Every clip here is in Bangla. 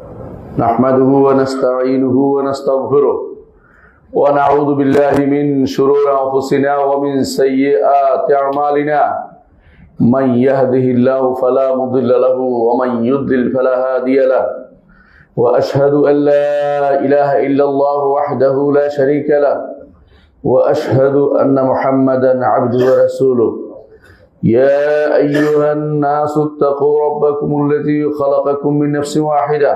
نحمده ونستعينه ونستغفره ونعوذ بالله من شرور أنفسنا ومن سيئات أعمالنا من يهده الله فلا مضل له ومن يضلل فلا هادي له وأشهد أن لا إله إلا الله وحده لا شريك له وأشهد أن محمدا عبده ورسوله يا أيها الناس اتقوا ربكم الذي خلقكم من نفس واحدة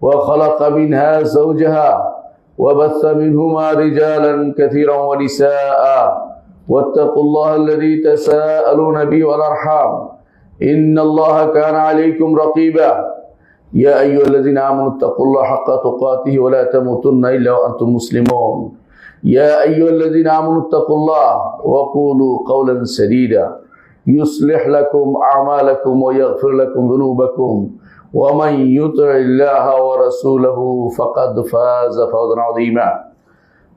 وخلق منها زوجها وبث منهما رجالا كثيرا ونساء واتقوا الله الذي تساءلون به والأرحام إن الله كان عليكم رقيبا يا أيها الذين آمنوا اتقوا الله حق تقاته ولا تموتن إلا وأنتم مسلمون يا أيها الذين آمنوا اتقوا الله وقولوا قولا سديدا يصلح لكم أعمالكم ويغفر لكم ذنوبكم ومن يطع الله ورسوله فقد فاز فوزا عظيما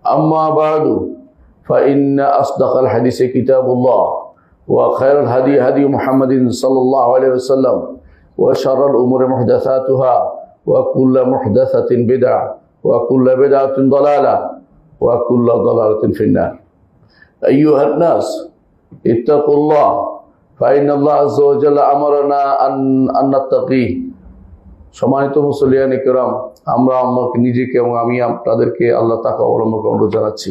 أما بعد فإن أصدق الحديث كتاب الله وخير الهدي هدي محمد صلى الله عليه وسلم وشر الأمور محدثاتها وكل محدثة بدعة وكل بدعة ضلالة وكل ضلالة في النار أيها الناس اتقوا الله فإن الله عز وجل أمرنا أن نتقيه সম্মানিত মুসল্লিয়ান ইকরাম, আমরা আমাকে নিজেকে এবং আমি আপনাদেরকে আল্লাহ তাকওয়া অবলম্বন করে অনুরোধ জানাচ্ছি।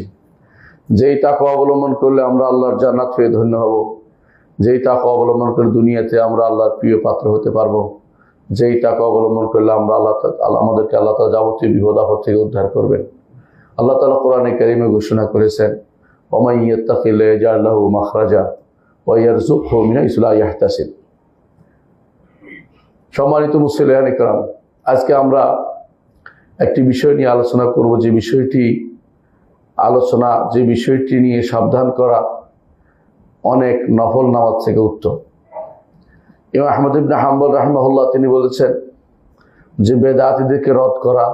যেই তাকওয়া অবলম্বন করলে আমরা আল্লাহর জান্নাত পেয়ে ধন্য হব, যেই তাকওয়া অবলম্বন করে দুনিয়াতে আমরা আল্লাহর প্রিয় পাত্র হতে পারবো, যেই তাকওয়া অবলম্বন করলে আমরা আমাদেরকে আল্লাহ তাআলা যাবতীয় বিপদ আপদ থেকে উদ্ধার করবেন। আল্লাহ তাআলা কোরআনে কারীমে ঘোষণা করেছেন, ওয়ামান ইয়াত্তাকিল্লাহ ইয়াজআল লাহু মাখরাজা ওয়া ইয়ারযুকহু মিন হাইসু লা ইয়াহতাসিব। সম্মানিত মুসলিয়ান ইকরাম, আজকে আমরা একটি বিষয় নিয়ে আলোচনা করব, যে বিষয়টি নিয়ে সাবধান করা অনেক নফল নামাজ থেকে উত্তম। ইমাম আহমদ ইবনে হাম্বল রাহিমাহুল্লাহ তিনি বলেছেন যে বেদাতীদেরকে রদ করা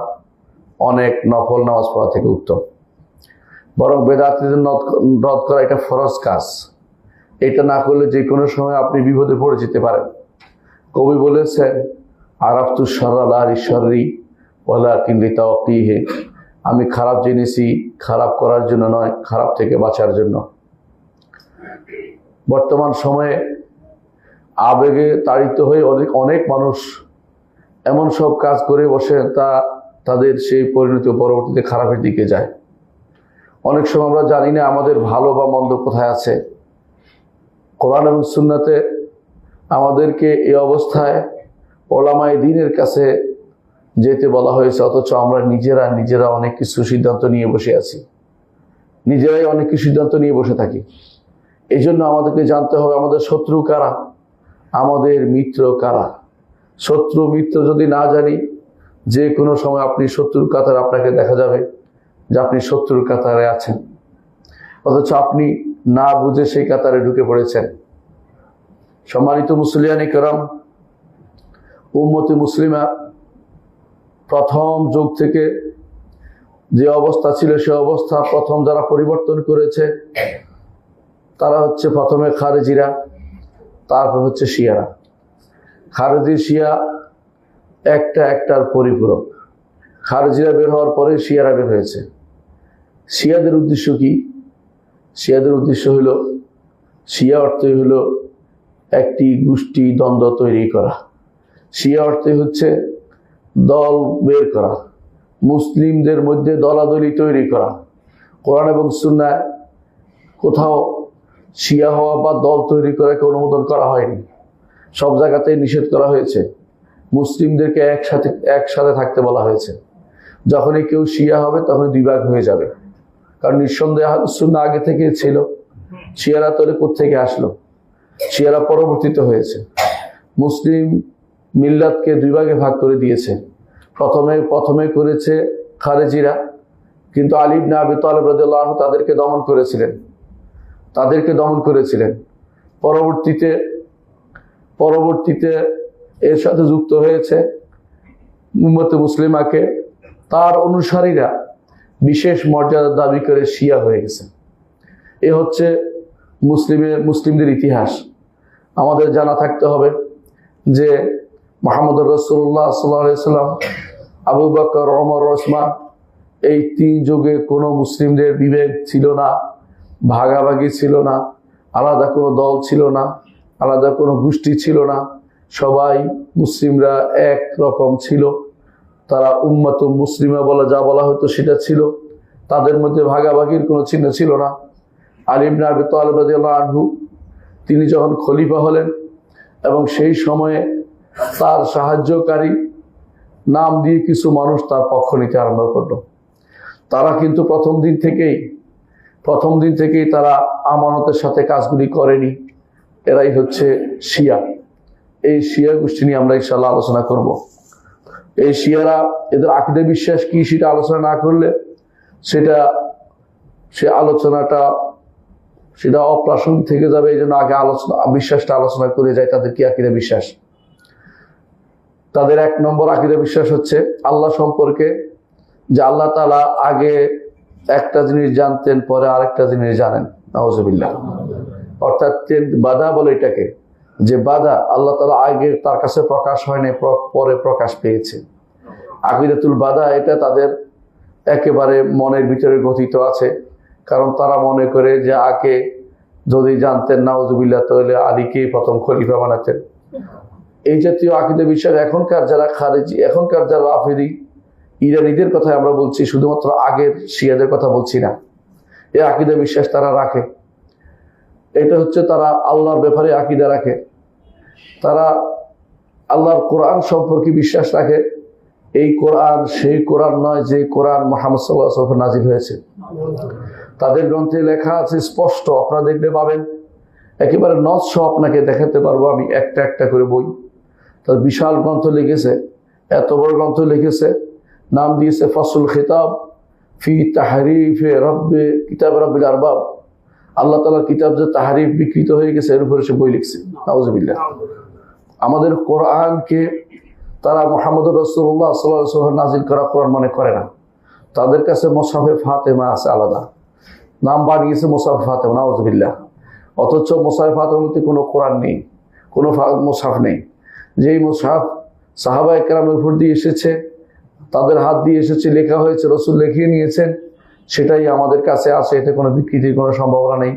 অনেক নফল নামাজ পড়া থেকে উত্তম। বরং বেদাতীদের রদ করা এটা ফরজ কাজ। এটা না করলে যে কোনো সময় আপনি বিপদে পড়ে যেতে পারেন। কবি বলেছেন, আরাফতু শাররা লা লিশাররি ওয়ালাকিন লিতাওয়াক্কিহি, আমি খারাপ জেনেছি খারাপ করার জন্য নয়, খারাপ থেকে বাঁচার জন্য। বর্তমান সময়ে আবেগে তাড়িত হয়ে অনেক মানুষ এমন সব কাজ করে বসে তাদের সেই পরিণতি পরবর্তীতে খারাপের দিকে যায়। অনেক সময় আমরা জানি না আমাদের ভালো বা মন্দ কোথায় আছে। কোরআন এবং সুন্নাতে আমাদেরকে এই অবস্থায় ওলামায়ে দ্বীনের কাছে যেতে বলা হয়েছে, অথচ আমরা নিজেরা অনেক কিছু সিদ্ধান্ত নিয়ে বসে আছি, নিজেরাই অনেক কিছু সিদ্ধান্ত নিয়ে বসে থাকি। এই জন্য আমাদেরকে জানতে হবে আমাদের শত্রু কারা, আমাদের মিত্র কারা। শত্রু মিত্র যদি না জানি, যে কোনো সময় আপনি শত্রুর কাতারে আপনাকে দেখা যাবে যে আপনি শত্রুর কাতারে আছেন, অথচ আপনি না বুঝে সেই কাতারে ঢুকে পড়েছেন। সম্মানিত মুসলিয়ান ইকরাম, উম্মতে মুসলিমা প্রথম যুগ থেকে যে অবস্থা ছিল সে অবস্থা প্রথম যারা পরিবর্তন করেছে তারা হচ্ছে প্রথমে খারেজিরা, তারপর হচ্ছে শিয়ারা। খারেজি শিয়া একটার পরিপূরক। খারেজিরা বের হওয়ার পরে শিয়ারা বের হয়েছে। শিয়াদের উদ্দেশ্য কি? শিয়াদের উদ্দেশ্য হলো, শিয়া অর্থই হলো একটি গোষ্ঠী দ্বন্দ্ব তৈরি করা। শিয়া অর্থে হচ্ছে দল বের করা, মুসলিমদের মধ্যে দলাদলি তৈরি করা। কোরআন এবং সুন্নায় কোথাও শিয়া হওয়া বা দল তৈরি করাকে অনুমোদন করা হয়নি। সব জায়গাতেই নিষেধ করা হয়েছে। মুসলিমদেরকে একসাথে থাকতে বলা হয়েছে। যখনই কেউ শিয়া হবে তখনই দুই ভাগ হয়ে যাবে, কারণ নিঃসন্দেহে আহলুস সুন্নাহ আগে থেকে ছিল। শিয়ারা তৈরি কোত্থেকে আসলো? শিয়ারা পরবর্তীতে হয়েছে। মুসলিম মিল্লাতকে দুই ভাগে ভাগ করে দিয়েছে। প্রথমে করেছে খারেজিরা, কিন্তু আলী ইবনে আবি তালেব রাদিয়াল্লাহু আনহু তাদেরকে দমন করেছিলেন। পরবর্তীতে এর সাথে যুক্ত হয়েছে উম্মতে মুসলিমাকে তার অনুসারীরা বিশেষ মর্যাদা দাবি করে শিয়া হয়ে গেছে। এ হচ্ছে মুসলিমদের ইতিহাস। আমাদের জানা থাকতে হবে যে মুহাম্মদুর রাসূলুল্লাহ সাল্লাল্লাহু আলাইহি সাল্লাম, আবু বকর, ওমর, ওসমান, এই তিন যুগে কোনো মুসলিমদের বিভেদ ছিল না, ভাগাভাগি ছিল না, আলাদা কোনো দল ছিল না, আলাদা কোনো গোষ্ঠী ছিল না। সবাই মুসলিমরা এক রকম ছিল। তারা উম্মাতুল মুসলিমা বলা যা বলা হতো সেটা ছিল। তাদের মধ্যে ভাগাভাগির কোনো চিহ্ন ছিল না। আলী ইবনে আবি তালিব রাদিয়াল্লাহু আনহু তিনি যখন খলিফা হলেন এবং সেই সময়ে তার সাহায্যকারী নাম দিয়ে কিছু মানুষ তার পক্ষ নিতে আরম্ভ করলো। তারা কিন্তু প্রথম দিন থেকেই তারা আমানতের সাথে কাজগুলি করেনি। এরাই হচ্ছে শিয়া। এই শিয়া গোষ্ঠী নিয়ে আমরা ইনশাআল্লাহ আলোচনা করব। এই শিয়ারা, এদের আকীদা বিশ্বাস কি সেটা আলোচনা না করলে সেটা অপ্রাসঙ্গিক থেকে যাবে। এই জন্য আগে বিশ্বাসটা আলোচনা করে যায় তাদের কি আকীদা বিশ্বাস। তাদের 1 নম্বর আকীদা বিশ্বাস হচ্ছে আল্লাহ সম্পর্কে, যে আল্লাহ তাআলা আগে একটা জিনিস জানতেন, পরে আরেকটা জিনিস জানেন। নাউজুবিল্লাহ। অর্থাৎ বাদা বলে এটাকে, যে বাদা আল্লাহ তাআলা আগে তার কাছে প্রকাশ হয়নি, পরে প্রকাশ পেয়েছে। আকীদাতুল বাদা এটা তাদের একেবারে মনের ভিতরে গঠিত আছে। কারণ তারা মনে করে যে আগে যদি জানতেন নাউজুবিল্লাহ তাহলে আলীকে প্রথম খলিফা বানাতেন। এই জাতীয় আকীদা বিশ্বাস এখনকার যারা খারেজি, এখনকার যারা রাফিদি, ইরানীদের কথা আমরা বলছি, শুধুমাত্র আগের শিয়াদের কথা বলছি না। এই আকীদা বিশ্বাস তারা রাখে। এটা হচ্ছে তারা আল্লাহর ব্যাপারে আকীদা রাখে। তারা আল্লাহর কোরআন সম্পর্কে বিশ্বাস রাখে। এই কোরআন সেই কোরআন নয় যে কোরআন মুহাম্মদ সাল্লাল্লাহু আলাইহি ওয়াসাল্লাম নাজিল হয়েছে। তাদের গ্রন্থে লেখা আছে স্পষ্ট, আপনারা দেখতে পাবেন, একেবারে নস সহ আপনাকে দেখাতে পারবো আমি একটা একটা করে বই। তার বিশাল গ্রন্থ লিখেছে, এত বড় গ্রন্থ লিখেছে, নাম দিয়েছে ফাসুল খিতাব ফি তাহরিফে রব্বে কিতাব রব্বিল আরবাব। আল্লাহ তাআলার কিতাব যে তাহরিফ বিকৃত হয়ে গেছে এর উপরে সে বই লিখছে। নাউজুবিল্লাহ। আমাদের কোরআনকে তারা মুহাম্মদুর রাসূলুল্লাহ সাল্লাল্লাহু আলাইহি ওয়াসাল্লাম নাজিল করা কোরআন মনে করে না। তাদের কাছে মুসহাফে ফাতেমা আছে আলাদা, নাম বানিয়েছে মুসহাফে ফাতেমা। নাউজুবিল্লাহ। অথচ মুসহাফে ফাতেমাতে কোনো কোরআন নেই, কোনো মুসহাফ নেই। যেই মুসহাফ সাহাবায়ে কেরামের উপর দিয়ে এসেছে, তাদের হাত দিয়ে এসেছে, লেখা হয়েছে, রাসূল লিখিয়ে নিয়েছেন, সেটাই আমাদের কাছে আছে। এতে কোনো বিকৃতির কোনো সম্ভাবনা নেই।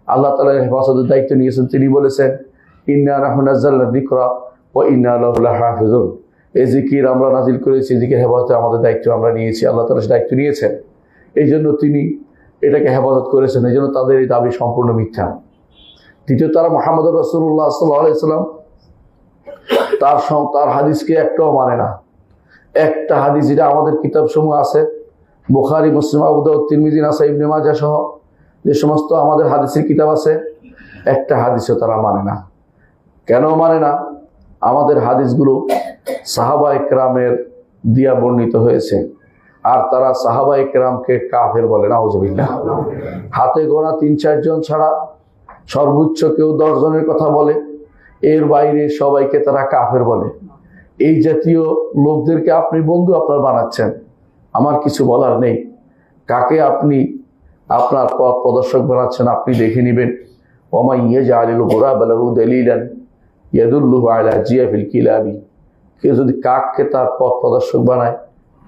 আল্লাহ তাআলা হেফাজতের দায়িত্ব নিয়েছেন। তিনি বলেছেন, ইন্না নাহনু নাযালনা যিকরা ওয়া ইন্না লাহু লাহাফিজুন। এই জিকির আমরা নাজিল করেছি, জিকির হেফাজতে আমাদের দায়িত্ব আমরা নিয়েছি। আল্লাহ তাআলা দায়িত্ব নিয়েছেন, এই জন্য তিনি এটাকে হেফাজত করেছেন। এই জন্য তাদের এই দাবি সম্পূর্ণ মিথ্যা। দ্বিতীয়, তারা মুহাম্মদুর রাসূলুল্লাহ সাল্লাল্লাহু আলাইহি ওয়াসাল্লাম তার হাদিসকে একটাও মানে না। একটা হাদিস যেটা আমাদের কিতাব সমূহ আছে, বুখারী, মুসলিম, আবু দাউদ, তিরমিজি, নাসাই, ইবনে মাজাহ সহ যে সমস্ত আমাদের হাদিসের কিতাব আছে, একটা হাদিসও তারা মানে না। কেন মানে না? আমাদের হাদিসগুলো সাহাবায়ে কেরামের দিয়া বর্ণিত হয়েছে, আর তারা সাহাবায়ে কেরামকে কাফের বলে। নাউজুবিল্লাহ। হাতে গোনা 3-4 জন ছাড়া সর্বোচ্চ কেউ 10 জনের কথা বলে, এর বাইরে সবাইকে তারা কাফের বলে। এই জাতীয় লোকদেরকে আপনি বন্ধু আপনার বানাচ্ছেন, আমার কিছু বলার নেই। কাকে আপনি আপনার পথ প্রদর্শক বানাচ্ছেন আপনি দেখে নেবেন। ওমা ইয়াজআলুল গুরাবা লাহু দালিলান ইয়াদুল্লুহু আলা জিয়াফিল কিলাবি। কেউ যদি কাককে তার পথ প্রদর্শক বানায়,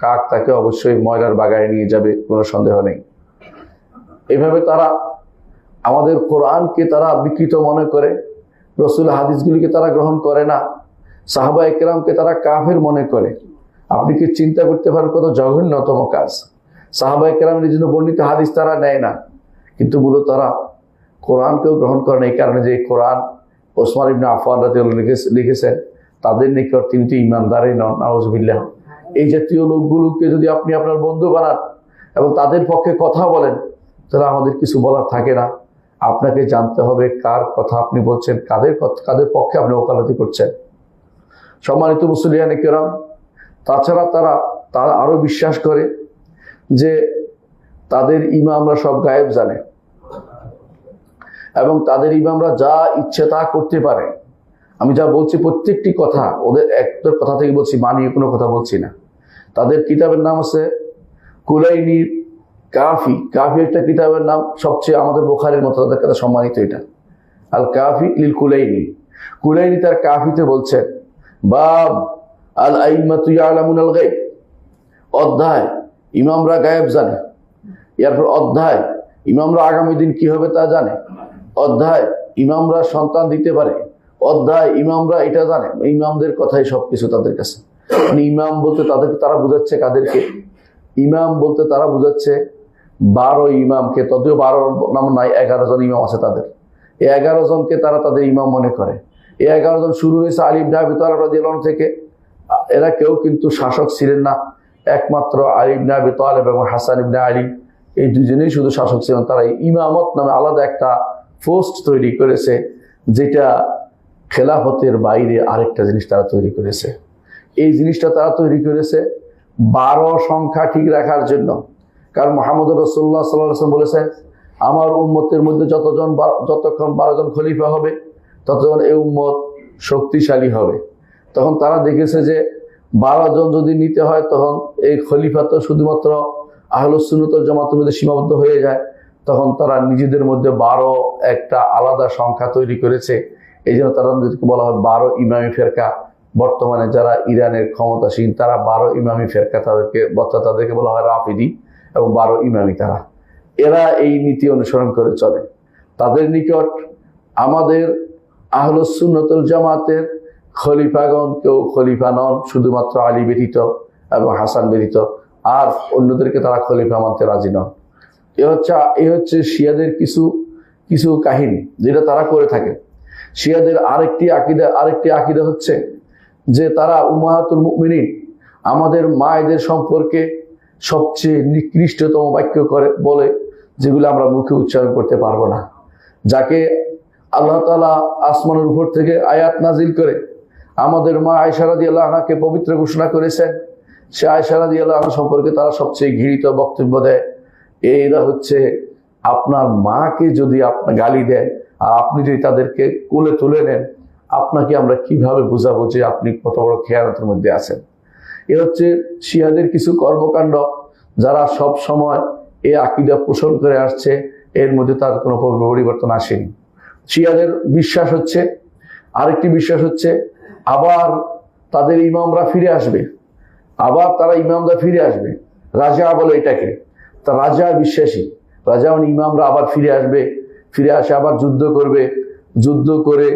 কাক তাকে অবশ্যই ময়লার বাগানে নিয়ে যাবে, কোনো সন্দেহ নেই। এভাবে তারা আমাদের কোরআনকে তারা বিকৃত মনে করে, রসুল হাদিসগুলিকে তারা গ্রহণ করে না, সাহাবায়ে কেরামকে তারা কাফের মনে করে। আপনি কি চিন্তা করতে পারেন কত জঘন্যতম কাজ? সাহাবায়ে কেরামের জন্য বর্ণিত হাদিস তারা নেয় না, কিন্তু মূলত তারা কোরআনকেও গ্রহণ করে না। এই কারণে যে কোরআন ওসমান ইবনে আফফান রাদিয়াল্লাহু আনহু লিখেছেন, তাদের নিকট তিনি তো ঈমানদারই নন। নাউজুবিল্লাহ। এই জাতীয় লোকগুলোকে যদি আপনি আপনার বন্ধু বানান এবং তাদের পক্ষে কথা বলেন, তাহলে আমাদের কিছু বলার থাকে না। আপনাকে জানতে হবে কার কথা আপনি বলছেন, কাদের পক্ষে আপনি ওকালতি করছেন। সম্মানিত মুসলিয়ানে কেরাম, তাছাড়া তারা আরো বিশ্বাস করে যে তাদের ইমামরা সব গায়েব জানে এবং তাদের ইমামরা যা ইচ্ছে তা করতে পারে। আমি যা বলছি প্রত্যেকটি কথা ওদের একটার কথা থেকে বলছি, মানিয়ে কোনো কথা বলছি না। তাদের কিতাবের নাম আছে কুলাইনির কাফি। কাফি একটা কিতাবের নাম, সবচেয়ে আমাদের বুখারীর মতো তাদের কাছে সম্মানিত এটা, আল কাফি লিল কুলাইনি। কুলাইনি তার কাফিতে বলছেন বাব আল আইম্মাতু ইয়ালামুনাল গায়ব, অধ্যায় ইমামরা গায়েব জানে। এরপর অধ্যায় ইমামরা আগামী দিন কি হবে তা জানে। অধ্যায় ইমামরা সন্তান দিতে পারে। অধ্যায় ইমামরা এটা জানে। ইমামদের কথাই সবকিছু তাদের কাছে। মানে ইমাম বলতে তারা বুঝাচ্ছে কাদেরকে? ইমাম বলতে তারা বুঝাচ্ছে 12 ইমামকে। যদিও 12 নাম নাই, 11 জন ইমাম আছে তাদের। এই 11 জনকে তারা তাদের ইমাম মনে করে। এই 11 জন শুরু হয়েছে আলী ইবনে আবি তালিব রাদিয়াল্লাহু আনহু থেকে। এরা কেউ কিন্তু শাসক ছিলেন না, একমাত্র আলী ইবনে আবি তালিব এবং হাসান ইবনে আলী, এই দুজনেই শুধু শাসক ছিলেন। তারা ইমামত নামে আলাদা একটা পোস্ট তৈরি করেছে, যেটা খেলাফতের বাইরে আরেকটা জিনিস তারা তৈরি করেছে। এই জিনিসটা তারা তৈরি করেছে 12 সংখ্যা ঠিক রাখার জন্য। কারণ মুহাম্মদ রাসূলুল্লাহ সাল্লাল্লাহু আলাইহি ওয়াসাল্লাম বলেছেন, আমার উম্মতের মধ্যে যতক্ষণ 12 জন খলিফা হবে ততক্ষণ এই উম্মত শক্তিশালী হবে। তখন তারা দেখেছে যে 12 জন যদি নিতে হয় তখন এই খলিফা তো শুধুমাত্র আহলুস সুন্নাত ওয়াল জামাতের মধ্যে সীমাবদ্ধ হয়ে যায়। তখন তারা নিজেদের মধ্যে 12 একটা আলাদা সংখ্যা তৈরি করেছে। এই জন্য তারা বলা হয় 12 ইমামি ফেরকা। বর্তমানে যারা ইরানের ক্ষমতাসীন তারা 12 ইমামি ফেরকা, তাদেরকে বলা হয় রাফিদি এবং 12 ইমামি। এরা এই নীতি অনুসরণ করে চলে। তাদের নিকট আমাদের আহলুস সুন্নাত ওয়াল জামাতের খলিফাগণ কেউ খলিফা নন, শুধুমাত্র আলী ব্যতীত এবং হাসান ব্যতীত, আর অন্যদেরকে তারা খলিফা মানতে রাজি নন। এ হচ্ছে শিয়াদের কিছু কাহিনী যেটা তারা করে থাকে। শিয়াদের আরেকটি আকীদা হচ্ছে যে তারা উম্মাহাতুল মুমিনিন, আমাদের মায়েদের সম্পর্কে সবচেয়ে নিকৃষ্টতম বাক্য বলে, যেগুলো আমরা মুখে উচ্চারণ করতে পারবো না। যাকে আল্লাহ তাআলা আসমানের উপর থেকে আয়াত নাজিল করে আমাদের মা আয়েশা রাদিয়াল্লাহু আনহাকে পবিত্র ঘোষণা করেছেন, সে আয়েশা রাদিয়াল্লাহু আনহা সম্পর্কে তারা সবচেয়ে ঘৃণিত বক্তব্য দেয়। এরা হচ্ছে আপনার মাকে যদি আপনার গালি দেয় আর আপনি যদি তাদেরকে কোলে তুলে নেন, আপনাকে আমরা কিভাবে বুঝাবো যে আপনি কত বড় খেয়ানতের মধ্যে আছেন। এ হচ্ছে শিয়াদের কিছু কর্মকাণ্ড, যারা সব সময় এই আকীদা পোষণ করে আসছে। এর মধ্যে তার কোনো পরিবর্তন আসেনি। শিয়াদের বিশ্বাস হচ্ছে, আরেকটি বিশ্বাস হচ্ছে আবার তাদের ইমামরা ফিরে আসবে, আবার তারা ইমামরা ফিরে আসবে। রাজা বলে এটাকে, তা রাজা বিশ্বাসী। রাজা মানে ইমামরা আবার ফিরে আসবে, ফিরে আসে আবার যুদ্ধ করবে, যুদ্ধ করে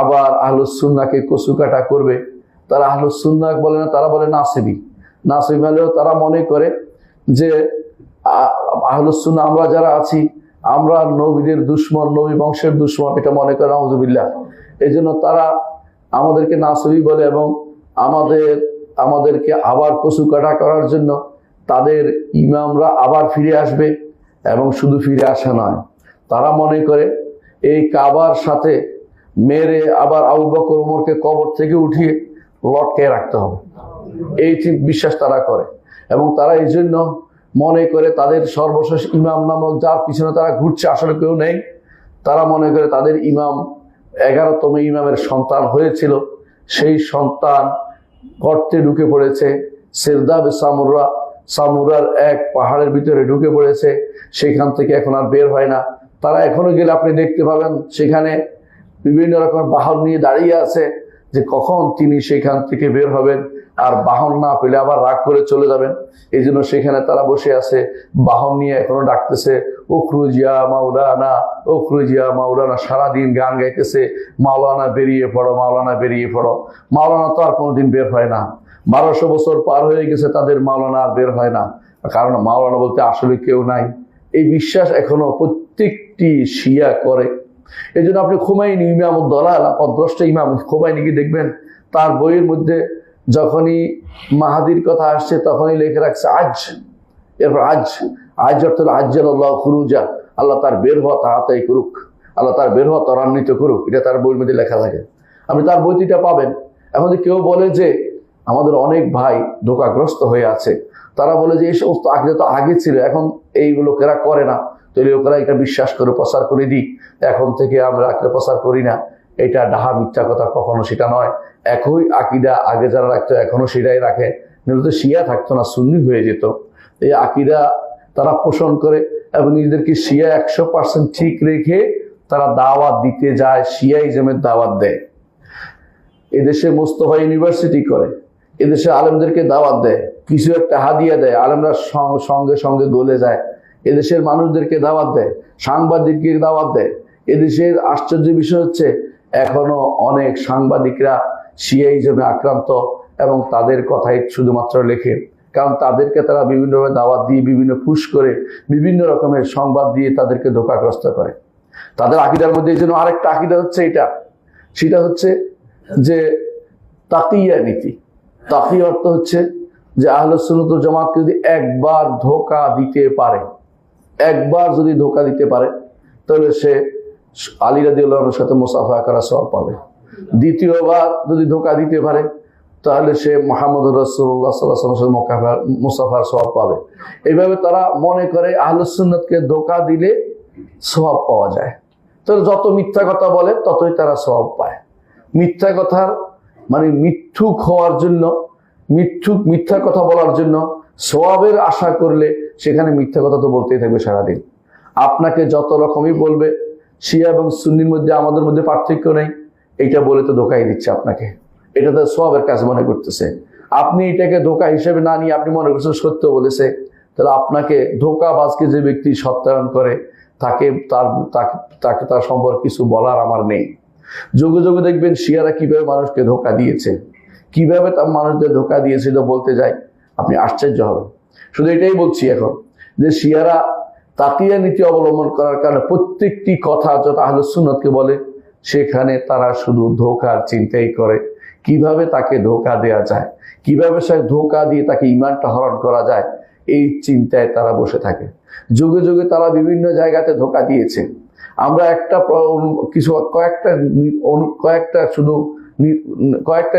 আবার আহলুস সুন্নাহকে কচুকাটা করবে। তারা আহলুস সুন্নাহ বলে না, তারা বলে নাসিবি। নাসিবি হলেও তারা মনে করে যে আহলুস সুন্নাহ আমরা যারা আছি আমরা নবীদের দুশমন, নবী বংশের দুশমন, এটা মনে করে নাউজুবিল্লাহ। এই জন্য তারা আমাদেরকে নাসিবি বলে এবং আমাদেরকে আবার কচুকাটা করার জন্য তাদের ইমামরা আবার ফিরে আসবে। এবং শুধু ফিরে আসা নয়, তারা মনে করে এই কাবার সাথে মেরে আবার আবু বকর ওমরকে কবর থেকে উঠিয়ে লটকে রাখতে হবে, এই বিশ্বাস তারা করে। এবং তারা এই জন্য মনে করে তাদের সর্বশেষ ইমাম নামক যার পিছনে তারা ঘুরছে আসলে কেউ নেই। তারা মনে করে তাদের ইমাম 11তম ইমামের সন্তান হয়েছিল, সেই সন্তান গর্তে ঢুকে পড়েছে। সিরদাব সামুরার এক পাহাড়ের ভিতরে ঢুকে পড়েছে, সেখান থেকে এখন আর বের হয় না। তারা এখনো গেলে আপনি দেখতে পাবেন সেখানে বিভিন্ন রকম বাহন নিয়ে দাঁড়িয়ে আছে, যে কখন তিনি সেখান থেকে বের হবেন, আর বাহন না পেলে আবার রাগ করে চলে যাবেন। এই জন্য সেখানে তারা বসে আছে, বাহন নিয়ে এখনো ডাকতেছে উখরুজিয়া মাওলানা, উখরুজিয়া মাওলানা, সারাদিন গান গাইতেছে, মাওলানা বেরিয়ে পড়ো, মাওলানা বেরিয়ে পড়ো। মাওলানা তো আর কোনোদিন বের হয় না। 1200 বছর পার হয়ে গেছে, তাদের মাওলানা আর বের হয় না, কারণ মাওলানা বলতে আসলে কেউ নাই। এই বিশ্বাস এখনো প্রত্যেকটি শিয়া করে। এই জন্য আপনি খুমাইনি, ইমাম উদ-দালাল, অদ্রষ্ট ইমাম খুমাইনিকে দেখবেন, তার বইয়ের মধ্যে যখনই মাহাদির কথা আসছে তখনই লিখে রাখছে আজ। এরপর আজ অর্থ আজ্জালাল্লাহু খুরুজা, আল্লাহ তার বের হওয়া তাড়াতাড়ি করুক, আল্লাহ তার বের হওয়া ত্বরান্বিত করুক, এটা তার বইয়ের মধ্যে লেখা থাকে। আপনি তার বইটিটা পাবেন। এখন কেউ বলে যে আমাদের অনেক ভাই ধোঁকাগ্রস্ত হয়ে আছে, তারা বলে যে এই সমস্ত আকীদা তো আগে ছিল, এখন এই লোকেরা করে না, তো এই লোকেরা এটা বিশ্বাস করে প্রচার করে দিই, এখন থেকে আমরা আকীদা প্রচার করি না। এটা ডাহা মিথ্যা কথা, কখনো সেটা নয়। একই আকীদা আগে যারা রাখতো এখনো সেটাই রাখে, নয়তো শিয়া থাকতো না, সুন্নি হয়ে যেত। এই আকীদা তারা পোষণ করে এবং নিজেদেরকে শিয়া 100% ঠিক রেখে তারা দাওয়াত দিতে যায়, শিয়াইজমের দাওয়াত দেয়। এদেশে মোস্তফা ইউনিভার্সিটি করে, এদেশে আলেমদেরকে দাওয়াত দেয়, কিছু একটা হাদিয়া দেয়, আলেমরা সঙ্গে সঙ্গে গলে যায়, এদেশের মানুষদেরকে দাওয়াত দেয়, সাংবাদিককে দাওয়াত দেয়। এদেশের আশ্চর্য বিষয় হচ্ছে এখনো অনেক সাংবাদিকরা শিয়াইজমে আক্রান্ত এবং তাদের কথাই শুধুমাত্র লেখে, কারণ তাদেরকে তারা বিভিন্নভাবে দাওয়াত দিয়ে, বিভিন্ন পুশ করে, বিভিন্ন রকমের সংবাদ দিয়ে তাদেরকে ধোঁকাগ্রস্ত করে। তাদের আকীদার মধ্যে এই জন্য আরেকটা আকীদা হচ্ছে সেটা হচ্ছে যে তাকিয়া নীতি। তাকি অর্থ হচ্ছে যে আহলুস সুন্নাত ওয়াল জামাতকে যদি একবার ধোঁকা দিতে পারে, একবার যদি ধোঁকা দিতে পারে, তাহলে সে আলী রাদিয়াল্লাহু আনহুর সাথে মুসাফা করা সওয়াব পাবে। দ্বিতীয়বার যদি ধোঁকা দিতে পারে, তাহলে সে মুহাম্মদুর রাসূলুল্লাহ সাল্লাল্লাহু আলাইহি ওয়াসাল্লামের সাথে মুসাফার সওয়াব পাবে। এইভাবে তারা মনে করে আহলুস সুন্নাতকে ধোঁকা দিলে সওয়াব পাওয়া যায়। তাহলে যত মিথ্যা কথা বলে ততই তারা সওয়াব পায়। মিথ্যা কথার মানে মিথ্যুক হওয়ার জন্য, মিথ্যা কথা বলার জন্য সওয়াবের আশা করলে সেখানে মিথ্যা কথা তো বলতেই থাকবে সারাদিন। আপনাকে যত রকমই বলবে শিয়া এবং সুন্নির মধ্যে আমাদের মধ্যে পার্থক্য নেই, এটা বলে তো ধোঁকাই দিচ্ছে আপনাকে, এটা তো সওয়াবের কাজ মনে করতেছে। আপনি এটাকে ধোঁকা হিসেবে না নিয়ে আপনি মনে করছেন সত্য বলেছে, তাহলে আপনাকে ধোঁকাবাজকে যে ব্যক্তি সত্যায়ন করে তাকে তার সম্পর্কে কিছু বলার আমার নেই। যুগে যুগে দেখবেন শিয়ারা কিভাবে মানুষকে ধোঁকা দিয়েছে, কিভাবে তার মানুষদের ধোঁকা দিয়েছে, এটা বলতে যাই আপনি আশ্চর্য হবেন। শুধু এটাই বলছি এখন যে শিয়ারা তাকিয়া নীতি অবলম্বন করার কারণে প্রত্যেকটি কথা যত আহলুস সুন্নাতকে বলে সেখানে তারা শুধু ধোঁকার চিন্তাই করে, কিভাবে তাকে ধোঁকা দেওয়া যায়, কিভাবে সে ধোঁকা দিয়ে তাকে ঈমানটা হরণ করা যায়, এই চিন্তায় তারা বসে থাকে। যুগে যুগে তারা বিভিন্ন জায়গাতে ধোঁকা দিয়েছে। আমরা কয়েকটা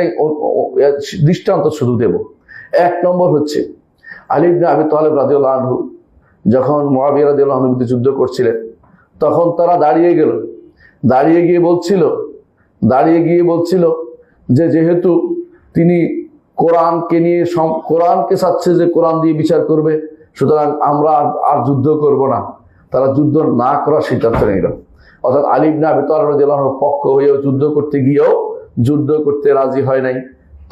দৃষ্টান্ত শুধু দেব। এক নম্বর হচ্ছে আলী ইবনে আবি তালেব রাদিয়াল্লাহু আনহু যখন মুআবিয়া রাদিয়াল্লাহু আনহুর বিরুদ্ধে যুদ্ধ করছিলেন, তখন তারা দাঁড়িয়ে গিয়ে বলছিল যে যেহেতু তিনি কোরআনকে চাচ্ছে যে কোরআন দিয়ে বিচার করবে, সুতরাং আমরা আর যুদ্ধ করব না। তারা যুদ্ধ না করার সিদ্ধান্ত নিল। অর্থাৎ আলী ইবনে আবি তালেব রাদিয়াল্লাহু আনহুর পক্ষ হয়েও যুদ্ধ করতে গিয়েও যুদ্ধ করতে রাজি হয় নাই,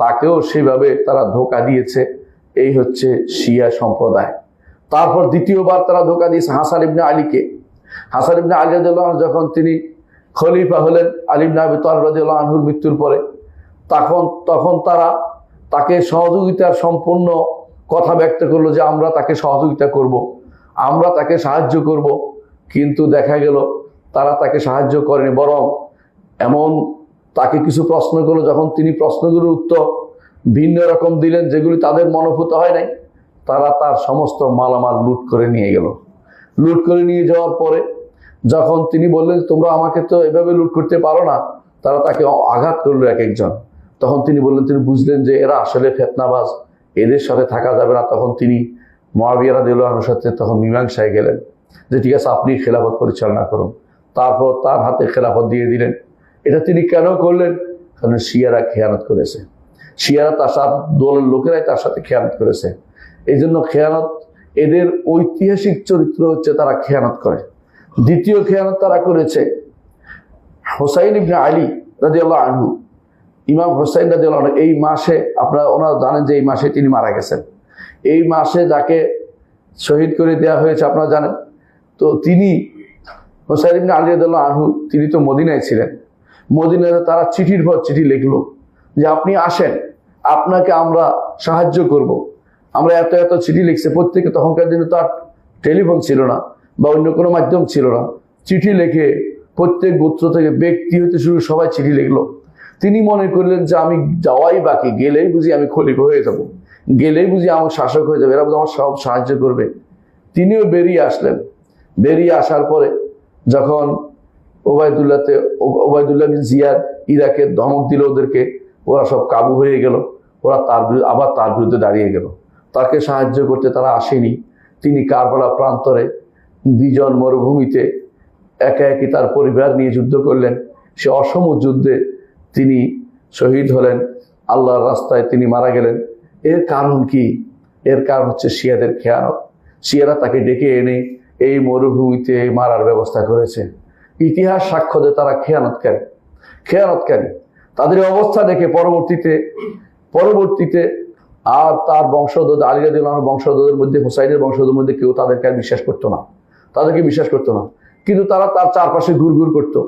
তাকেও সেভাবে তারা ধোঁকা দিয়েছে। এই হচ্ছে শিয়া সম্প্রদায়। তারপর দ্বিতীয়বার তারা ধোঁকা দিয়েছে হাসান ইবনে আলীকে। হাসান ইবনে আলী রাদিয়াল্লাহু আনহু যখন তিনি খলিফা হলেন আলী ইবনে আবি তালেব রাদিয়াল্লাহু আনহুর মৃত্যুর পরে, তখন তারা তাকে সহযোগিতার সম্পূর্ণ কথা ব্যক্ত করলো যে আমরা তাকে সহযোগিতা করব, আমরা তাকে সাহায্য করব। কিন্তু দেখা গেল তারা তাকে সাহায্য করেনি, বরং এমন তাকে কিছু প্রশ্ন করলো, যখন তিনি প্রশ্নগুলোর উত্তর ভিন্ন রকম দিলেন যেগুলি তাদের মনোভূত হয় নাই, তারা তার সমস্ত মালামাল লুট করে নিয়ে গেল। লুট করে নিয়ে যাওয়ার পরে যখন তিনি বললেন তোমরা আমাকে তো এভাবে লুট করতে পারো না, তারা তাকে আঘাত করলো এক একজন। তখন তিনি বললেন, তিনি বুঝলেন যে এরা আসলে ফিতনাবাজ, এদের সাথে থাকা যাবে না। তখন তিনি মুআবিয়া রাদিয়াল্লাহু আনহুর সাথে তখন মীমাংসায় গেলেন যে ঠিক আছে আপনি খেলাফত পরিচালনা করুন। তারপর তার হাতে খেলাফত দিয়ে দিলেন। এটা তিনি কেন করলেন? কারণ শিয়ারা খেয়ানত করেছে, শিয়ারা তার সাথে দলের লোকেরাই তার সাথে খেয়ানত করেছে। এই জন্য খেয়ানত এদের ঐতিহাসিক চরিত্র হচ্ছে তারা খেয়ানত করে। দ্বিতীয় খেয়ানত তারা করেছে হুসাইন ইবনে আলী রাদিয়াল্লাহু আনহু, ইমাম হুসাইন রাদিয়াল্লাহু আনহু। এই মাসে ওনারা জানেন যে এই মাসে তিনি মারা গেছেন। এই মাসে যাকে শহীদ করে দেওয়া হয়েছে আপনারা জানেন। তো তিনি হুসাইন ইবনে আলী রাদিয়াল্লাহু আনহু তিনি তো মদিনায় ছিলেন। মদিনায় তারা চিঠির পর চিঠি লিখলো যে আপনি আসেন, আপনাকে আমরা সাহায্য করব। আমরা এত এত চিঠি লিখছে প্রত্যেকে। তখনকার দিনে তো আর টেলিফোন ছিল না বা অন্য কোনো মাধ্যম ছিল না। চিঠি লিখে প্রত্যেক গোত্র থেকে ব্যক্তি হতে শুরু সবাই চিঠি লিখলো। তিনি মনে করলেন যে আমি যাওয়াই বাকি, গেলেই বুঝি আমি খলিফা হয়ে যাব, গেলেই বুঝি আমার শাসক হয়ে যাবে, এরা বুঝি আমার সব সাহায্য করবে। তিনিও বেরিয়ে আসলেন। বেরিয়ে আসার পরে যখন ওবায়দুল্লাহ বিন জিয়াদ ইরাকের ধমক দিল ওদেরকে, ওরা সব কাবু হয়ে গেল। ওরা আবার তার বিরুদ্ধে দাঁড়িয়ে গেল। তাকে সাহায্য করতে তারা আসেনি। তিনি কারবালা প্রান্তরে বিজন মরুভূমিতে একা একই তার পরিবার নিয়ে যুদ্ধ করলেন। সে অসম যুদ্ধে তিনি শহীদ হলেন, আল্লাহর রাস্তায় তিনি মারা গেলেন। এর কারণ কি? এর কারণ হচ্ছে শিয়াদের খেয়ানত। শিয়ারা তাকে ডেকে এনে এই মরুভূমিতে মারার ব্যবস্থা করেছে। ইতিহাস সাক্ষ্য দেয় তারা খেয়ানতকারী। তাদের অবস্থা দেখে পরবর্তীতে আর তার বংশধর আলী রাদিয়াল্লাহু আনহু বংশধরদের মধ্যে, হুসাইনের বংশধরদের মধ্যে কেউ তাদেরকে আর বিশ্বাস করতো না, কিন্তু তারা তার চারপাশে ঘুরঘুর করতো।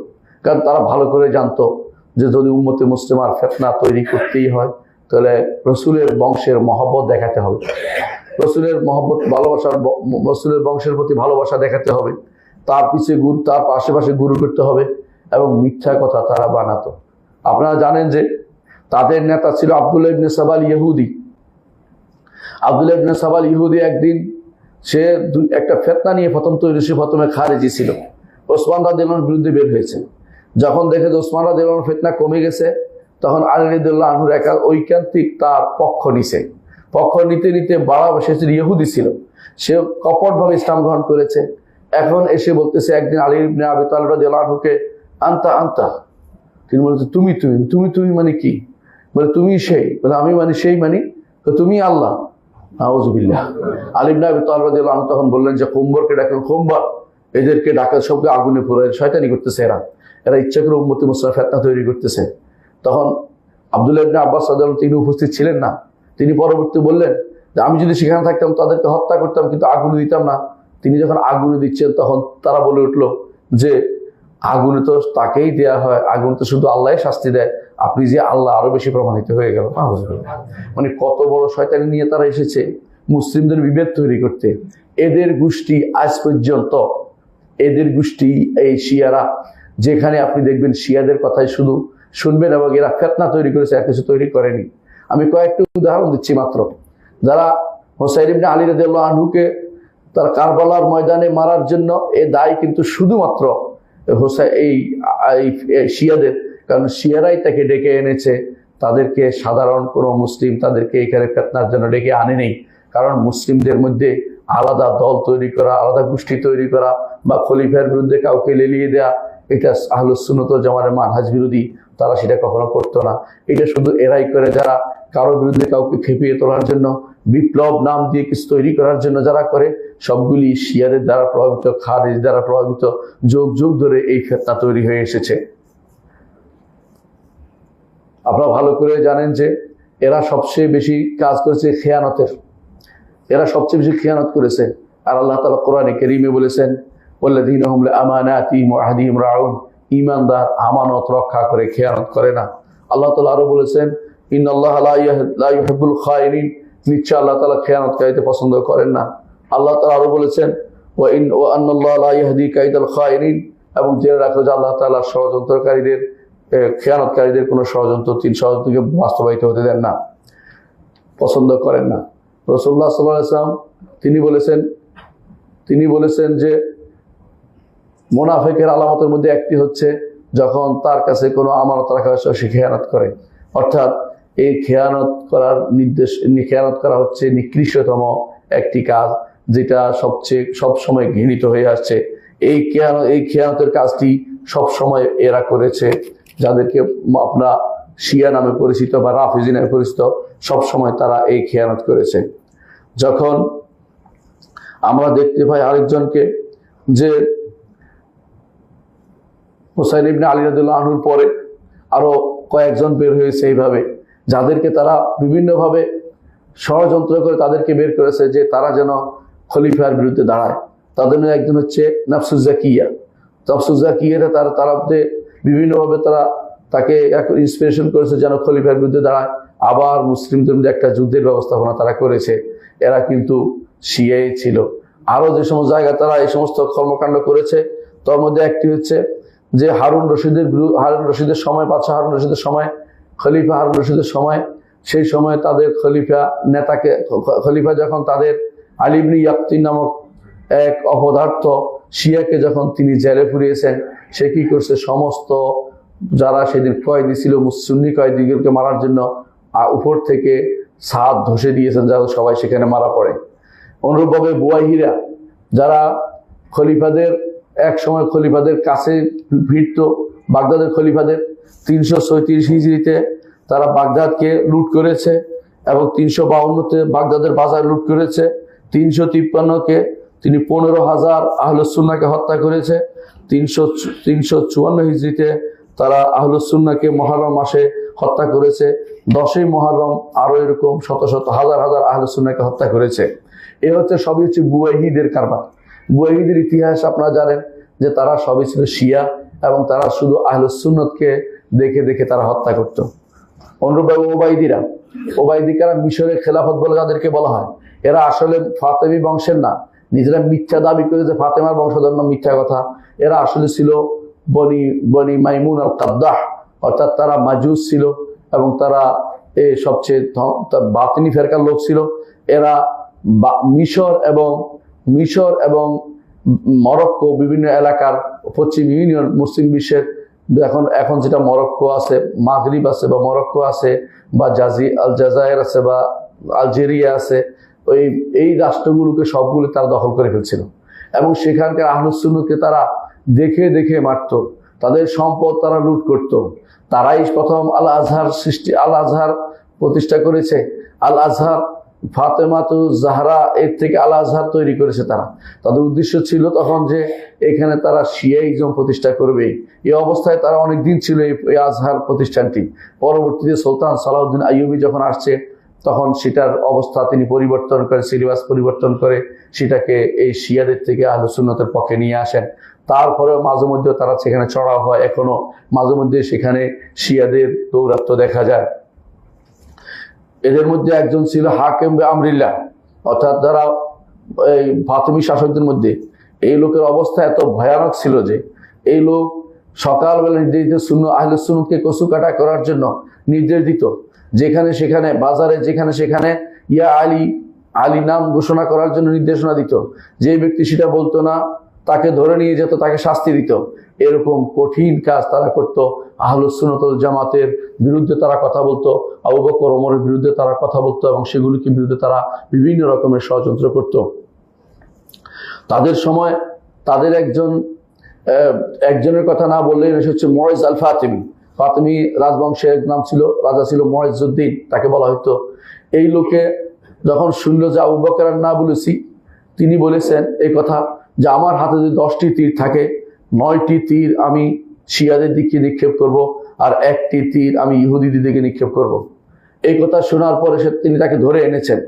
কারণ তারা ভালো করে জানতো যে যদি উম্মতে মুসলিমার ফিতনা তৈরি করতেই হয় তাহলে রসুলের বংশের মহব্বত দেখাতে হবে, রসুলের বংশের প্রতি ভালোবাসা দেখাতে হবে, তার আশেপাশে গুরু করতে হবে এবং মিথ্যা কথা তারা বানাতো। আপনারা জানেন যে তাদের নেতা ছিল আব্দুল্লাহ ইবনে সাবাল ইহুদি। একদিন সে একটা ফিতনা নিয়ে প্রথমে খারেজি ছিল, ওসমান রাদিয়াল্লাহু আনহুর বিরুদ্ধে বের হয়েছে। যখন দেখে যে ওসমান রাদিয়াল্লাহু আনহুর ফিতনা কমে গেছে, তখন আলী রাদিয়াল্লাহু আনহুর ঐকান্তিক তার পক্ষ নিতে সে ইহুদি ছিল, সে কপটভাবে ইসলাম গ্রহণ করেছে। এখন এসে বলতেছে একদিন আলী ইবনে আবি তালিব রাদিয়াল্লাহু আনহুকে আনতা, তিনি বলছে তুমি মানে কি? বলে তুমি সেই, বলে আমি মানে সেই, মানে তুমি আল্লাহ। নাউযুবিল্লাহ। আলী ইবনে আবি তালিব রাদিয়াল্লাহু আনহু তখন বললেন যে কুম্বরকে ডাকেন, কুম্বর এদেরকে ডাকা, সবকে আগুনে পুরায়, শয়তানি করতেছে এরা ইচ্ছা করে উম্মতে মুসলিমার ফিতনা তৈরি করতেছে। তখন আব্দুল্লাহ ইবনে আব্বাস রাদিয়াল্লাহু আনহু তিনি উপস্থিত ছিলেন না। তিনি পরবর্তী বললেন যে আমি যদি সেখানে থাকতাম তাদেরকে হত্যা করতাম, কিন্তু আগুনে দিতাম না। তিনি যখন আগুনে দিচ্ছেন তখন তারা বলে উঠলো যে আগুনে তো তাকেই দেয়া হয়, আগুন তো শুধু আল্লাহ শাস্তি দেয়, আপনি যে আল্লাহ, আরো বেশি প্রমাণিত হয়ে গেল। মানে কত বড় শয়তানি নিয়ে তারা এসেছে মুসলিমদের বিভেদ তৈরি করতে। এদের গোষ্ঠী আজ পর্যন্ত, এই শিয়ারা, যেখানে আপনি দেখবেন শিয়াদের কথাই শুধু শুনবেন এবং এরা ফিতনা তৈরি করেছে, আর কিছু তৈরি করেনি। আমি কয়েকটা উদাহরণ দিচ্ছি মাত্র। যারা হুসাইন ইবনে আলী রাদিয়াল্লাহু আনহুকে তার কারবালার ময়দানে মারার জন্য এ দায় কিন্তু শুধুমাত্র এই শিয়াদের, কারণ শিয়ারাই তাকে ডেকে এনেছে, তাদেরকে সাধারণ কোনো মুসলিম তাদেরকে এখানে ফিতনার জন্য ডেকে আনেনি। কারণ মুসলিমদের মধ্যে আলাদা দল তৈরি করা, আলাদা গোষ্ঠী তৈরি করা বা খলিফার বিরুদ্ধে কাউকে লেলিয়ে দেয়া, এটা আহলুস সুন্নাত ওয়াল জামাতের মানহাজ বিরোধী, তারা সেটা কখনো করতো না। এটা শুধু এরাই করে যারা কারোর বিরুদ্ধে কাউকে খেপিয়ে তোলার জন্য, বিপ্লব নাম দিয়ে কিছু তৈরি করার জন্য যারা করে, সবগুলি শিয়াদের দ্বারা প্রভাবিত, খারিজ দ্বারা প্রভাবিত, যুগ যুগ ধরে এই ফিতনা তৈরি হয়ে এসেছে। আপনারা ভালো করে জানেন যে এরা সবচেয়ে বেশি কাজ করেছে খেয়ানতের, করেছে। আর আল্লাহ তাআলা কোরআনে কারীমে বলেছেন ওয়াল্লাযীনা হুম লিআমানাতিহিম ওয়া আহদিহিম রাউন, ঈমানদার আমানত রক্ষা করে, খেয়ানত করে না। আল্লাহ তাআলা আরো বলেছেন ইন্নাল্লাহা লা ইউহিব্বুল খায়িনিন, নিশ্চয় আল্লাহ তাআলা খেয়ানতকারীকে পছন্দ করেন না। আল্লাহ তাআলা আরো বলেছেন ওয়া আন্নাল্লাহা লা ইয়াহদি কাইদাল খায়িনিন, এবং জেনে রাখো যে আল্লাহ তাআলা ষড়যন্ত্রকারীদের, খেয়ানতকারীদের কোনো ষড়যন্ত্রকে বাস্তবায়িত হতে দেন না, পছন্দ করেন না। রাসূলুল্লাহ সাল্লাল্লাহু আলাইহি ওয়াসাল্লাম তিনি বলেছেন যে মুনাফিকের আলামতের মধ্যে একটি হচ্ছে যখন তার কাছে কোনো আমানত রাখা হয় সে খেয়ানত করে। অর্থাৎ এই খেয়ানত করা হচ্ছে নিকৃষ্টতম একটি কাজ, যেটা সবসময় ঘৃণিত হয়ে আসছে। এই খেয়ানতের কাজটি সবসময় এরা করেছে, যাদেরকে আমরা শিয়া নামে পরিচিত বা রাফিজি নামে পরিচিত, সবসময় তারা এই খেয়ানত করেছে। যখন আমরা দেখতে পাই আরেকজনকে, যে হুসাইন ইবনে আলী রাদিয়াল্লাহু আনহুর পরে আরো কয়েকজন বের হয়েছে এইভাবে, যাদেরকে তারা বিভিন্নভাবে ষড়যন্ত্র করে তাদেরকে বের করেছে যে তারা যেন খলিফার বিরুদ্ধে দাঁড়ায়। তাদের মধ্যে একজন হচ্ছে নাফসুজ জাকিয়া। তারা বিভিন্নভাবে তাকে ইন্সপিরেশন করেছে যেন খলিফার বিরুদ্ধে দাঁড়ায়। আবার মুসলিমদের মধ্যে একটা যুদ্ধের ব্যবস্থাপনা তারা করেছে। এরা কিন্তু শিয়াই ছিল। আরো যে সমস্ত জায়গায় তারা এই সমস্ত কর্মকাণ্ড করেছে, তার মধ্যে একটি হচ্ছে যে হারুন রশিদের সময়, বাদশাহ হারুন রশিদের সময়, খলিফা হারুন রশিদের সময়, সেই সময় তাদের খলিফা যখন তাদের আলী ইবনে ইয়াকতিন নামক এক অপদার্থ শিয়াকে যখন তিনি জেলে পুরিয়েছেন, সে কি করছে, সমস্ত যারা সেদিন কয়েদি ছিল সুন্নি কয়েদিদেরকে মারার জন্য উপর থেকে ছাদ ধসে দিয়েছেন, যারা সবাই সেখানে মারা পড়ে। অনুরূপভাবে বুয়াহিরা, যারা এক সময় খলিফাদের কাছে ভিড়ত, বাগদাদের খলিফাদের, 336 হিজরিতে তারা বাগদাদকে লুট করেছে এবং 352-তে বাগদাদের বাজার লুট করেছে। 353-কে তিনি 15,000 আহলুস সুন্নাহকে হত্যা করেছে। 354 হিজরিতে তারা আহলুস সুন্নাহকে মুহররম মাসে হত্যা করেছে। 10ই মুহররম আরো এরকম শত শত হাজার হাজার আহলুস সুন্নাহকে হত্যা করেছে। এ হচ্ছে সবই হচ্ছে বুয়াইহিদের কারবার। বুয়াইহিদের ইতিহাস আপনারা জানেন যে তারা সবই ছিল শিয়া এবং তারা শুধু আহলুস সুন্নাহকে দেখে দেখে তারা হত্যা করত। অনুরূপভাবে ওবাইদিকারা মিশরের খেলাফত বলে যাদেরকে বলা হয়, এরা আসলে ফাতেমি বংশের না, নিজেরা মিথ্যা দাবি করে যে ফাতেমার বংশধর না, মিথ্যা কথা। এরা আসলে ছিল বনি মাইমুন আল কাদ্দাহ, অর্থাৎ তারা মাজুস ছিল এবং তারা সবচেয়ে বাতিনি ফেরকার লোক ছিল। এরা মিশর এবং মরক্কো বিভিন্ন এলাকার পশ্চিম ইউনিয়ন মুসলিম বিশ্বের এখন যেটা মরক্কো আছে, মাগরিব আছে বা মরক্কো আছে বা জাজায়ের আছে বা আলজেরিয়া আছে, এই রাষ্ট্রগুলোকে সবগুলো তারা দখল করে ফেলছিল এবং সেখানকার আহলুস সুন্নাহকে তারা দেখে দেখে মারত, তাদের সম্পদ তারা লুট করত। তারাই প্রথম আল আজহার প্রতিষ্ঠা করেছে। আল আজহার ফাতেমাতু জাহরা এর থেকে আল আজহার তৈরি করেছে তারা। তাদের উদ্দেশ্য ছিল তখন যে এখানে তারা শিয়াইজম প্রতিষ্ঠা করবে। এই অবস্থায় তারা অনেকদিন ছিল এই আজহার প্রতিষ্ঠানটি। পরবর্তীতে সুলতান সালাউদ্দিন আইয়ুবী যখন আসছে তখন সেটার অবস্থা তিনি পরিবর্তন করে, সিলেবাস পরিবর্তন করে সেটাকে এই শিয়াদের থেকে আহলুস সুন্নাতের পক্ষে নিয়ে আসেন। তারপরেও মাঝে মধ্যে তারা সেখানে চড়াও হয়, এখনো মাঝে মধ্যে সেখানে শিয়াদের দৌরাত্ম্য দেখা যায়। এদের মধ্যে একজন ছিল হাকিম আমরিল্লাহ, অর্থাৎ যারা এই ফাতেমি শাসকদের মধ্যে এই লোকের অবস্থা এত ভয়ানক ছিল যে এই লোক সকালবেলা নির্দেশ দিত আহলুস সুন্নাহকে কচু কাটা করার জন্য নির্দেশ দিত। যেখানে সেখানে বাজারে যেখানে সেখানে ইয়া আলী নাম ঘোষণা করার জন্য নির্দেশনা দিত। যে ব্যক্তি সেটা বলতো না তাকে ধরে নিয়ে যেত, তাকে শাস্তি দিত। এরকম কঠিন কাজ তারা করত। আহলুস সুন্নাত ওয়াল জামাতের বিরুদ্ধে তারা কথা বলতো, আবু বকর ওমরের বিরুদ্ধে তারা কথা বলতো এবং সেগুলিকে বিরুদ্ধে তারা বিভিন্ন রকমের ষড়যন্ত্র করত। তাদের সময় তাদের একজনের কথা না বললেই হচ্ছে মুইজ আল ফাতেমি রাজবংশের নাম ছিল, রাজা ছিল মুইজউদ্দিন, তাকে বলা হতো। এই লোকে যখন শুনলো যে আবু বকর না বলেছি, তিনি বলেছেন এই কথা যে আমার হাতে যদি 10টি তীর থাকে, 9টি তীর আমি শিয়াদের দিকে নিক্ষেপ করব আর 1টি তীর আমি ইহুদিদের দিকে নিক্ষেপ করব। এই কথা শোনার পরে তিনি তাকে ধরে এনেছেন।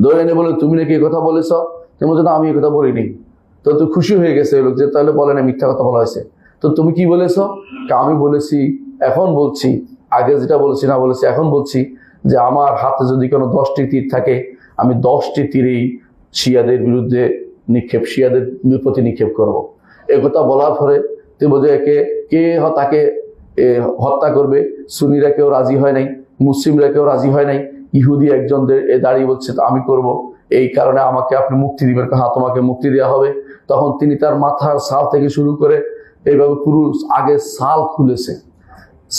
ধরে এনে বলে তুমি নাকি এই কথা বলেছ? তুমি বলছো না আমি এই কথা বলিনি। তো খুশি হয়ে গেছে ওই লোক যে তাহলে বলে না, মিথ্যা কথা বলা হয়েছে। তো তুমি কি বলেছ? আমি বলেছি, এখন বলছি, আগে যেটা বলেছি না বলেছি এখন বলছি যে আমার হাতে যদি কোনো 10টি তীর থাকে আমি 10টি তীরেই শিয়াদের বিরুদ্ধে শিয়াদের প্রতি নিক্ষেপ করব। এ কথা বলার পরে তিনি বোঝে কে তাকে হত্যা করবে। সুন্নিরা কেউ রাজি হয় নাই, মুসলিমরা কেউ রাজি হয় নাই। ইহুদি একজনদের দাঁড়িয়ে বলছে আমি করব, এই কারণে আমাকে আপনি মুক্তি দিবেন। হ্যাঁ, তোমাকে মুক্তি দেওয়া হবে। তখন তিনি তার মাথার সাল থেকে শুরু করে এইভাবে পুরো আগে সাল খুলেছে।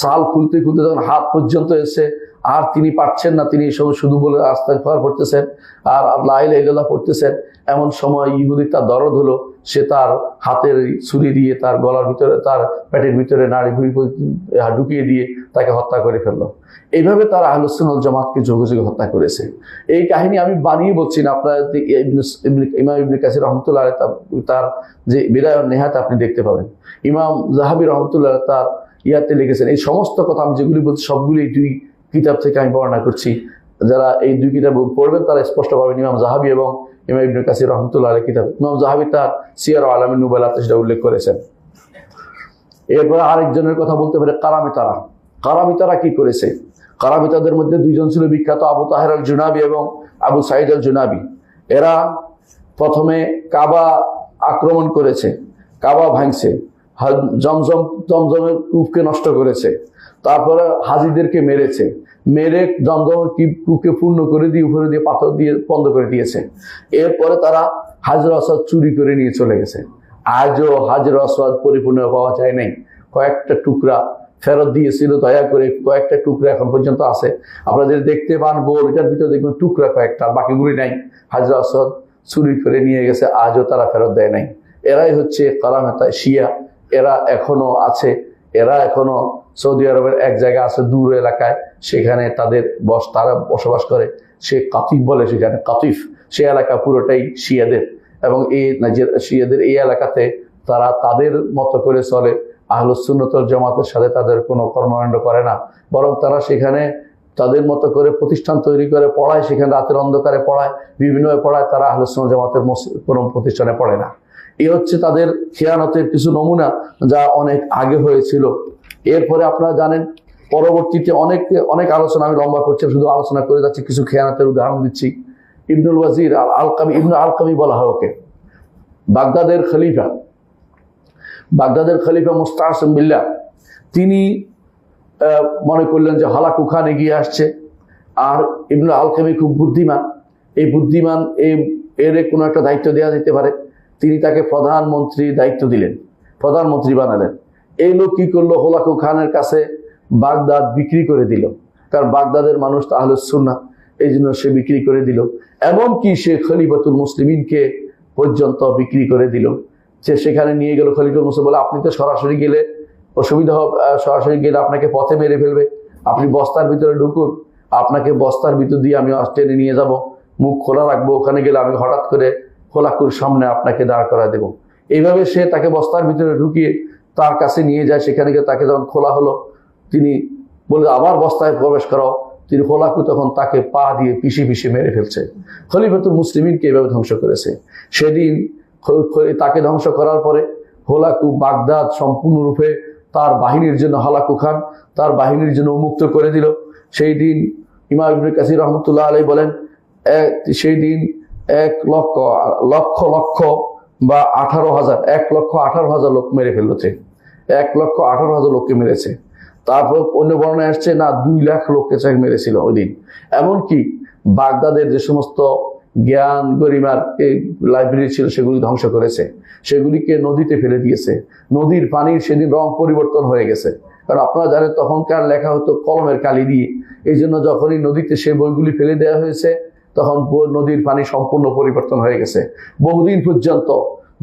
সাল খুলতে খুলতে যখন হাত পর্যন্ত এসে আর তিনি পারছেন না, তিনি এসব শুধু বলে আস্তাগফার করতেছেন আর লা ইলাহা ইল্লাল্লাহ পড়তেছেন। এমন সময় ইহুদি তার দরদ হলো, সে তার হাতের ছুরি দিয়ে তার গলার ভিতরে, তার পেটের ভিতরে নাড়ি ভুঁড়ি ঢুকিয়ে দিয়ে তাকে হত্যা করে ফেললো। এইভাবে তারা আহলুস সুন্নাহ ওয়াল জামাতকে যোগে যোগে হত্যা করেছে। এই কাহিনী আমি বানিয়ে বলছি না, আপনারা ইমাম ইবনে কাসির রহমতুল্লাহ আলাইহি তার যে বিদায় ওয়ান নিহায়াত আপনি দেখতে পাবেন। ইমাম যাহাবী রহমতুল্লাহ তার ইয়াতে লিখেছেন। এই সমস্ত কথা আমি যেগুলি বলছি সবগুলি এই 2 কিতাব থেকে আমি বর্ণনা করছি। যারা এই 2 কিতাব পড়বেন তারা স্পষ্ট পাবেন ইমাম যাহাবী এবং ইমাম ইবনে কাসির রহমতুল্লাহ আলাইহি কিতাব। ইমাম যাহাবী তার সিয়ার আলামিন নুবালাতে সেটা উল্লেখ করেছেন। এরপরে আরেকজনের কথা বলতে পারে কারামিতারা কি করেছে। কারামিতাদের মধ্যে 2 জন ছিল বিখ্যাত, আবু তাহের আল জুনাবি এবং আবু সাইদ আল জুনাবি। এরা প্রথমে কাবা আক্রমণ করেছে, কাবা ভাঙছে, জমজমের কূপকে নষ্ট করেছে, তারপরে হাজিদেরকে মেরে জমজমের কূপকে পূর্ণ করে দিয়ে উপরে দিয়ে পাথর দিয়ে বন্ধ করে দিয়েছে। এরপরে তারা হাজর আসওয়াদ চুরি করে নিয়ে চলে গেছে। আজও হাজর আসওয়াদ পরিপূর্ণ পাওয়া যায় নাই। কয়েকটা টুকরা ফেরত দিয়েছিল, দয়া করে কয়েকটা টুকরা এখন পর্যন্ত আছে। আপনাদের দেখতে পান গোল, এটার ভিতরে দেখবেন টুকরা কয়েকটা, বাকিগুলি নাই। হাজর আসওয়াদ চুরি করে নিয়ে গেছে, আজও তারা ফেরত দেয় নাই। এরাই হচ্ছে কারামেতা শিয়া। এরা এখনো আছে, এরা এখনো সৌদি আরবের এক জায়গায় আছে দূর এলাকায়, সেখানে তারা বসবাস করে। সে কাতিফ বলে, সেখানে কাতিফ, সে এলাকা পুরোটাই শিয়াদের এবং শিয়াদের এই এলাকাতে তারা তাদের মতো করে চলে। আহলুস সুন্নাত ওয়াল জামাতের সাথে তাদের কোনো কর্মকাণ্ড করে না, বরং তারা সেখানে তাদের মতো করে প্রতিষ্ঠান তৈরি করে পড়ায়, সেখানে রাতের অন্ধকারে পড়ায়, বিভিন্নভাবে পড়ায়, তারা আহলুস সুন্নাত জামাতের কোনো প্রতিষ্ঠানে পড়ে না। এই হচ্ছে তাদের খেয়ানতের কিছু নমুনা, যা অনেক আগে হয়েছিল। এরপরে আপনারা জানেন পরবর্তীতে অনেক আলোচনা, আমি লম্বা করছি, শুধু আলোচনা করে যাচ্ছি, কিছু খেয়ানতের উদাহরণ দিচ্ছি। ইবনুল ওয়াজির আল-আলকামি, ইবনুল আলকামি বলা হয় ওকে, বাগদাদের খলিফা মুস্তাসিম বিল্লাহ, তিনি মনে করলেন যে হালাকু খান এগিয়ে আসছে, আর ইবনুল আলকামি খুব বুদ্ধিমান, এই বুদ্ধিমান এর কোনো একটা দায়িত্ব দেওয়া যেতে পারে। তিনি তাকে প্রধানমন্ত্রী দায়িত্ব দিলেন, প্রধানমন্ত্রী বানালেন। এই লোক কি করলো, হলাকু খানের কাছে বাগদাদ বিক্রি করে দিল, কারণ বাগদাদের মানুষ তো আহলুস সুন্নাহ, এই জন্য সে বিক্রি করে দিল। এমনকি সে খলিফাতুল মুসলিমিনকে পর্যন্ত বিক্রি করে দিল। সে সেখানে নিয়ে গেল, খলিফাতুল মুসলিম বলে, আপনি তো সরাসরি গেলে অসুবিধা হবে, সরাসরি গেলে আপনাকে পথে মেরে ফেলবে, আপনি বস্তার ভিতরে ঢুকুন, আপনাকে বস্তার ভিতর দিয়ে আমি টেনে নিয়ে যাব, মুখ খোলা রাখবো, ওখানে গেলে আমি হঠাৎ করে খোলাকুর সামনে আপনাকে দাঁড় করা দেব। এইভাবে সে তাকে বস্তার ভিতরে ঢুকিয়ে তার কাছে নিয়ে যায়। সেখানে গিয়ে তাকে যখন খোলা হলো, তিনি বলে আবার বস্তায় প্রবেশ করাও, তিনি খোলাকু তখন তাকে পা দিয়ে পিষে মেরে ফেলছে। খলিফাতুল মুসলিমিনকে এভাবে ধ্বংস করেছে। সেদিন তাকে ধ্বংস করার পরে হোলাকু বাগদাদ সম্পূর্ণরূপে তার বাহিনীর জন্য, হালাকু খান তার বাহিনীর জন্য উন্মুক্ত করে দিল। সেই দিন ইমাম ইবনে কাসির রহমতুল্লাহ আলাইহি বলেন, সেই দিন 1,00,000 বা 18,000, 1,18,000 লোক মেরে ফেলছে, 1,18,000 লোককে মেরেছে। তারপর অন্য বর্ণনায় আসছে না 2 লাখ লোককে মেরেছিল ওই দিন। এমনকি বাগদাদের যে সমস্ত জ্ঞান গরিমার লাইব্রেরি ছিল সেগুলি ধ্বংস করেছে, সেগুলিকে নদীতে ফেলে দিয়েছে। নদীর পানির সেদিন রং পরিবর্তন হয়ে গেছে, কারণ আপনারা জানেন তখনকার লেখা হতো কলমের কালি দিয়ে, এই জন্য যখনই নদীতে সেই বইগুলি ফেলে দেওয়া হয়েছে তখন নদীর পানি সম্পূর্ণ পরিবর্তন হয়ে গেছে। বহুদিন পর্যন্ত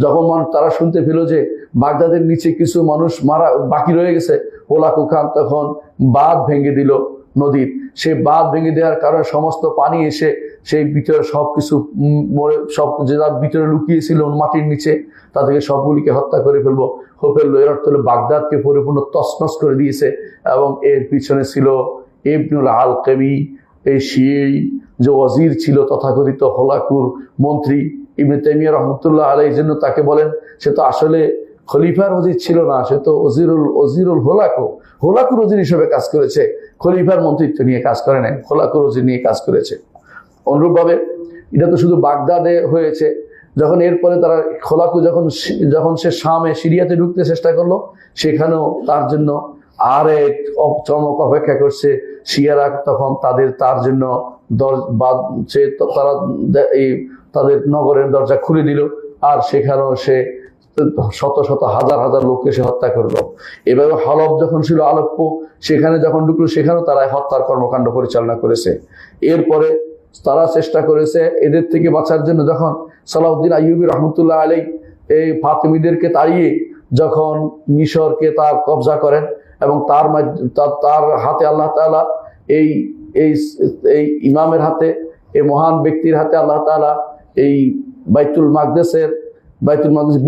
যখন তারা শুনতে পেল যে বাগদাদের নিচে কিছু মানুষ মারা বাকি রয়ে গেছে, হোলাকু খান তখন বাঁধ ভেঙে দিল নদীর। সেই বাঁধ ভেঙে দেওয়ার কারণে সমস্ত পানি এসে সেই ভিতরে সবকিছু সব যেটা ভিতরে লুকিয়েছিল মাটির নিচে, তাদেরকে সবগুলিকে হত্যা করে ফেললো। এর অর্থ হলো বাগদাদকে পরিপূর্ণ তছনছ করে দিয়েছে। এবং এর পিছনে ছিল ইবনুল আলকামি, এই শিই যে ওয়াজির ছিল তথাকথিত হোলাকুর মন্ত্রী, ইবনে তাইমিয়া রহমতুল্লাহ আলাইহির জন্য তাকে বলেন সে তো আসলে খলিফার ওজির ছিল না, সে তো ওজিরুল হোলাকুর ওজির হিসেবে কাজ করেছে, খলিফার মন্ত্রিত্ব নিয়ে কাজ করে নাই, হোলাকুর ওজির নিয়ে কাজ করেছে। অনুরূপভাবে এটা তো শুধু বাগদাদে হয়েছে। যখন এরপরে তারা খোলাকু যখন সে শামে সিরিয়াতে ঢুকতে চেষ্টা করলো, সেখানেও তার জন্য আর এক চমক অপেক্ষা করছে। শিয়ারা তখন তার জন্য তারা তাদের নগরের দরজা খুলে দিল, আর সেখানেও সে শত শত হাজার হাজার লোককে সে হত্যা করলো। এভাবে হলফ যখন ছিল আলেপ্পো, সেখানে যখন ঢুকলো সেখানেও তারা হত্যার কর্মকাণ্ড পরিচালনা করেছে। এরপরে তারা চেষ্টা করেছে এদের থেকে বাঁচার জন্য। যখন সালাউদ্দিন আইয়ুবী রহমতুল্লাহ আলাইহি এই ফাতিমিদেরকে তাড়িয়ে যখন মিশরকে তার কবজা করেন, এবং তার হাতে আল্লাহ তাআলা এই ইমামের হাতে, এই মহান ব্যক্তির হাতে আল্লাহ তাআলা এই বাইতুল মাকদেস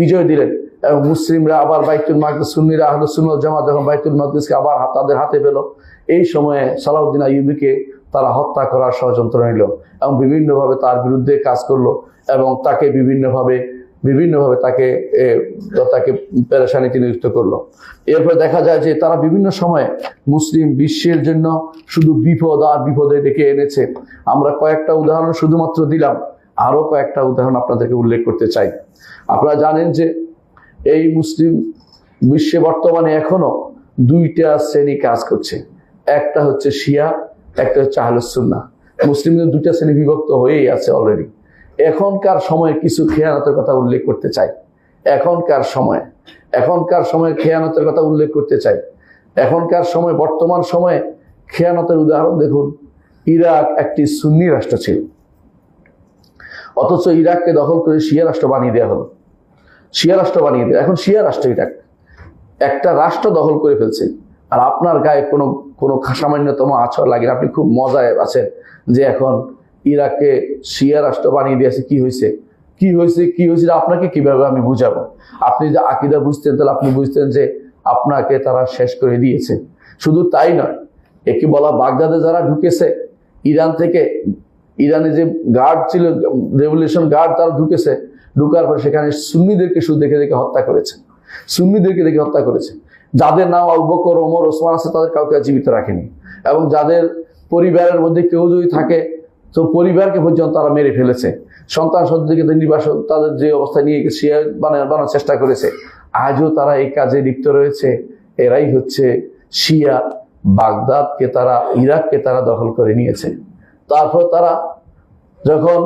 বিজয় দিলেন, এবং মুসলিমরা আবার বাইতুল মাকদেস, সুন্নিরা আহলুস সুন্নাহ ওয়াল জামাত যখন বাইতুল মাকদেসকে আবার তাদের হাতে পেল, এই সময়ে সালাউদ্দিন আইয়ুবীকে তারা হত্যা করার ষড়যন্ত্র নিল এবং বিভিন্নভাবে তার বিরুদ্ধে কাজ করলো, এবং তাকে বিভিন্নভাবে তাকে পেরেশানিতে নিযুক্ত করলো। এরপর দেখা যায় যে তারা বিভিন্ন সময়ে মুসলিম বিশ্বের জন্য শুধু বিপদ আর বিপদে ডেকে এনেছে। আমরা কয়েকটা উদাহরণ শুধুমাত্র দিলাম, আরো কয়েকটা উদাহরণ আপনাদেরকে উল্লেখ করতে চাই। আপনারা জানেন যে এই মুসলিম বিশ্বে বর্তমানে এখনো 2টা শ্রেণী কাজ করছে, একটা হচ্ছে শিয়া, একটা হচ্ছে আহলুস সুন্নাহ। মুসলিমদের 2টা শ্রেণী বিভক্ত হয়েই আছে অলরেডি। এখনকার সময়ে কিছু খেয়ানতের কথা উল্লেখ করতে চাই। এখনকার সময়ে খেয়ানতের কথা উল্লেখ করতে চাই। এখনকার সময়, বর্তমান সময়ে খেয়ানতের উদাহরণ দেখুন। ইরাক একটি সুন্নি রাষ্ট্র ছিল, অথচ ইরাককে দখল করে শিয়া রাষ্ট্র বানিয়ে দেওয়া হলো। এখন শিয়া রাষ্ট্র ইরাক একটা রাষ্ট্র দখল করে ফেলছে, আর আপনার গায়ে কোনো সামান্যতম আছর লাগে না। আপনি খুব মজায় আছেন যে এখন ইরাককে শিয়া রাষ্ট্র বানিয়ে দিয়েছে। কি হয়েছে আপনাকে কিভাবে আমি বুঝাবো? আপনি যদি আকীদা বুঝতেন তাহলে আপনি বুঝতেন যে আপনাকে তারা শেষ করে দিয়েছে। শুধু তাই নয়, একে বলা বাগদাদে যারা ঢুকেছে ইরান থেকে, ইরানে যে গার্ড ছিল, রেভলিউশন গার্ড, তারা ঢুকেছে, ঢুকার পর সেখানে সুন্নিদেরকে শুধু দেখে দেখে হত্যা করেছে, সুন্নিদেরকে দেখে হত্যা করেছে। যাদের নাম আবু বকর, ওমর, ওসমান আছে তাদের কাউকে জীবিত রাখেনি, এবং যাদের পরিবারের মধ্যে কেউ যদি থাকে তো পরিবারকে পর্যন্ত তারা মেরে ফেলেছে। সন্তান সন্ততিকে নির্বাসন তাদের যে অবস্থায় নিয়ে শিয়া বানানোর চেষ্টা করেছে। আজও তারা এই কাজে লিপ্ত রয়েছে। এরাই হচ্ছে শিয়া। বাগদাদকে তারা, ইরাককে তারা দখল করে নিয়েছে। তারপর তারা যখন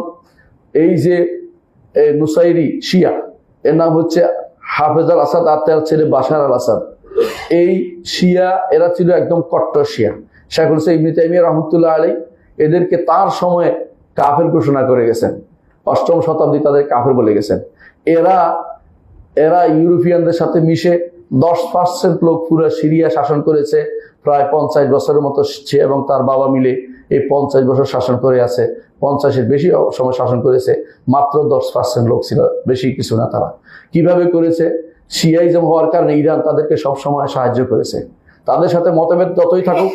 এই যে নুসাইরি শিয়া, এর নাম হচ্ছে হাফেজ আল আসাদ আর তার ছেলে বাশার আল আসাদ, এই শিয়া এরা ছিল একদম কট্টর শিয়া। শেখ হুসেন ইবনে তাইমিয়া রহমতুল্লাহ আলাইহি এদেরকে তার সময়ে কাফের ঘোষণা করে গেছেন, 8ম শতাব্দী তাদের কাফের বলে গেছেন। এরা ইউরোপিয়ানদের সাথে মিশে 10% লোক পুরো সিরিয়া শাসন করেছে, প্রায় 50 বছরের মতো সে এবং তার বাবা মিলে এই 50 বছর শাসন করে আছে। 50-এর বেশি সময় শাসন করেছে, মাত্র 10% লোক ছিল, বেশি কিছু না। তারা কিভাবে করেছে? শিয়াইজম হওয়ার কারণে ইরান তাদেরকে সবসময় সাহায্য করেছে। তাদের সাথে মতভেদ যতই থাকুক,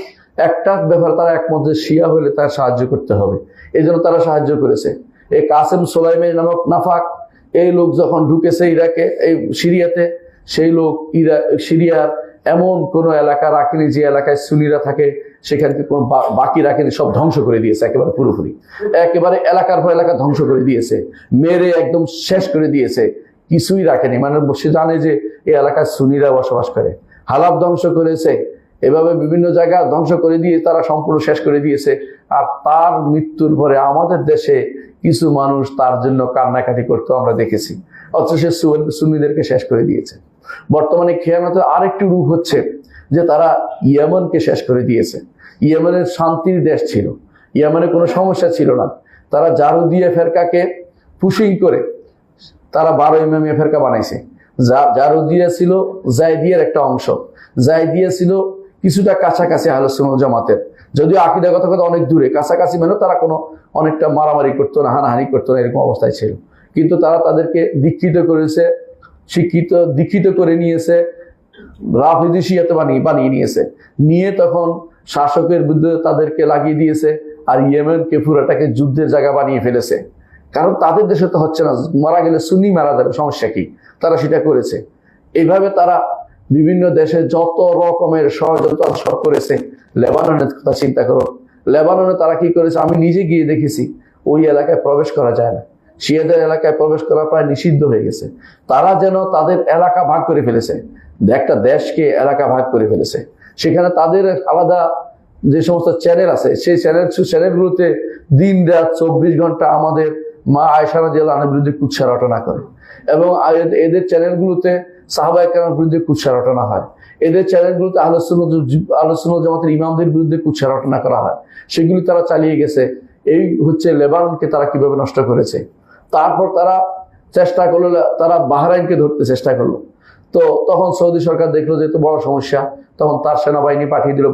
একটা ব্যাপার তারা একমত যে শিয়া হলে তার সাহায্য করতে হবে, এই জন্য তারা সাহায্য করেছে। এই কাসেম সোলাইমানি নামক নাফাক, এই লোক যখন ঢুকেছে ইরাকে, এই সিরিয়াতে, সেই লোক সিরিয়ার এমন কোন এলাকা রাখেনি যে এলাকায় সুন্নিরা থাকে, সেখানকে কোনো বাকি রাখেনি, সব ধ্বংস করে দিয়েছে একেবারে পুরোপুরি। একেবারে এলাকার পর এলাকা ধ্বংস করে দিয়েছে, মেরে একদম শেষ করে দিয়েছে, কিছুই রাখেনি। মানে সে জানে যে এই এলাকায় সুন্নিরা বসবাস করে। হালাব ধ্বংস করেছে, এভাবে বিভিন্ন জায়গা ধ্বংস করে দিয়ে তারা সম্পূর্ণ শেষ করে দিয়েছে। আর তার মৃত্যুর পরে আমাদের দেশে কিছু মানুষ তার জন্য কান্নাকাটি করতে আমরা দেখেছি, অথচ সে সুন্নিদেরকে শেষ করে দিয়েছে। বর্তমানে খেয়ানতের আরেকটি রূপ হচ্ছে যে তারা ইয়েমেনকে শেষ করে দিয়েছে। ইয়েমেনের শান্তির দেশ ছিল, ইয়েমেনে কোনো সমস্যা ছিল না। তারা জারুদিয়া ফেরকাকে পুশিং করে তারা 12 ইমামিয়া ফেরকা বানাইছে। জারুদিয়া ছিল জায়দিয়ার একটা অংশ, জায়দিয়া ছিল কিছুটা কাছাকাছি আহলে সুন্নাত জামাতের, যদিও আকীদাগত কথা অনেক দূরে। কাছাকাছি মানে তারা কোনো অনেকটা মারামারি করতো না, হানাহানি করতো না, এরকম অবস্থায় ছিল। কিন্তু তারা তাদেরকে দীক্ষিত করেছে, দীক্ষিত করে নিয়েছে, রাফিদি শিয়াতে বানিয়ে নিয়েছে, নিয়ে তখন শাসকের বিরুদ্ধে তাদেরকে লাগিয়ে দিয়েছে। আর ইয়েমেনকে পুরোটাকে যুদ্ধের জায়গা বানিয়ে ফেলেছে। কারণ তাদের দেশে তো হচ্ছে না, মারা গেলে সুন্নি মারা যাবে, সমস্যা কি? তারা সেটা করেছে। এইভাবে তারা বিভিন্ন দেশে যত রকমের ষড়যন্ত্র সব করেছে। লেবাননের কথা চিন্তা করো, লেবাননে তারা কি করেছে? আমি নিজে গিয়ে দেখেছি, ওই এলাকায় প্রবেশ করা যায় না, শিয়াদের এলাকায় প্রবেশ করা প্রায় নিষিদ্ধ হয়ে গেছে। তারা যেন তাদের এলাকা ভাগ করে ফেলেছে, একটা দেশকে এলাকা ভাগ করে ফেলেছে। সেখানে তাদের আলাদা যে সমস্ত চ্যানেল আছে, সেই চ্যানেলগুলোতে দিন রাত 24 ঘন্টা আমাদের মা আয়েশা রাদিয়াল্লাহু আনহার বিরুদ্ধে কুৎসা রটনা করে, এবং এদের চ্যানেলগুলোতে সাহাবায়ে কেরামের বিরুদ্ধে কুৎসা রটনা হয়। এদের চ্যানেলগুলোতে আহলে সুন্নাত জামাতের ইমামদের বিরুদ্ধে কুৎসা রটনা করা হয়। সেগুলি তারা চালিয়ে গেছে। এই হচ্ছে লেবাননকে তারা কিভাবে নষ্ট করেছে। তারপর তারা চেষ্টা করলো, তারা বাহরাইনকে ধরতে চেষ্টা করলো। তো তখন সৌদি সরকার দেখলো যে এত বড় সমস্যা, তখন তার সেনাবাহিনী পাঠিয়ে দিল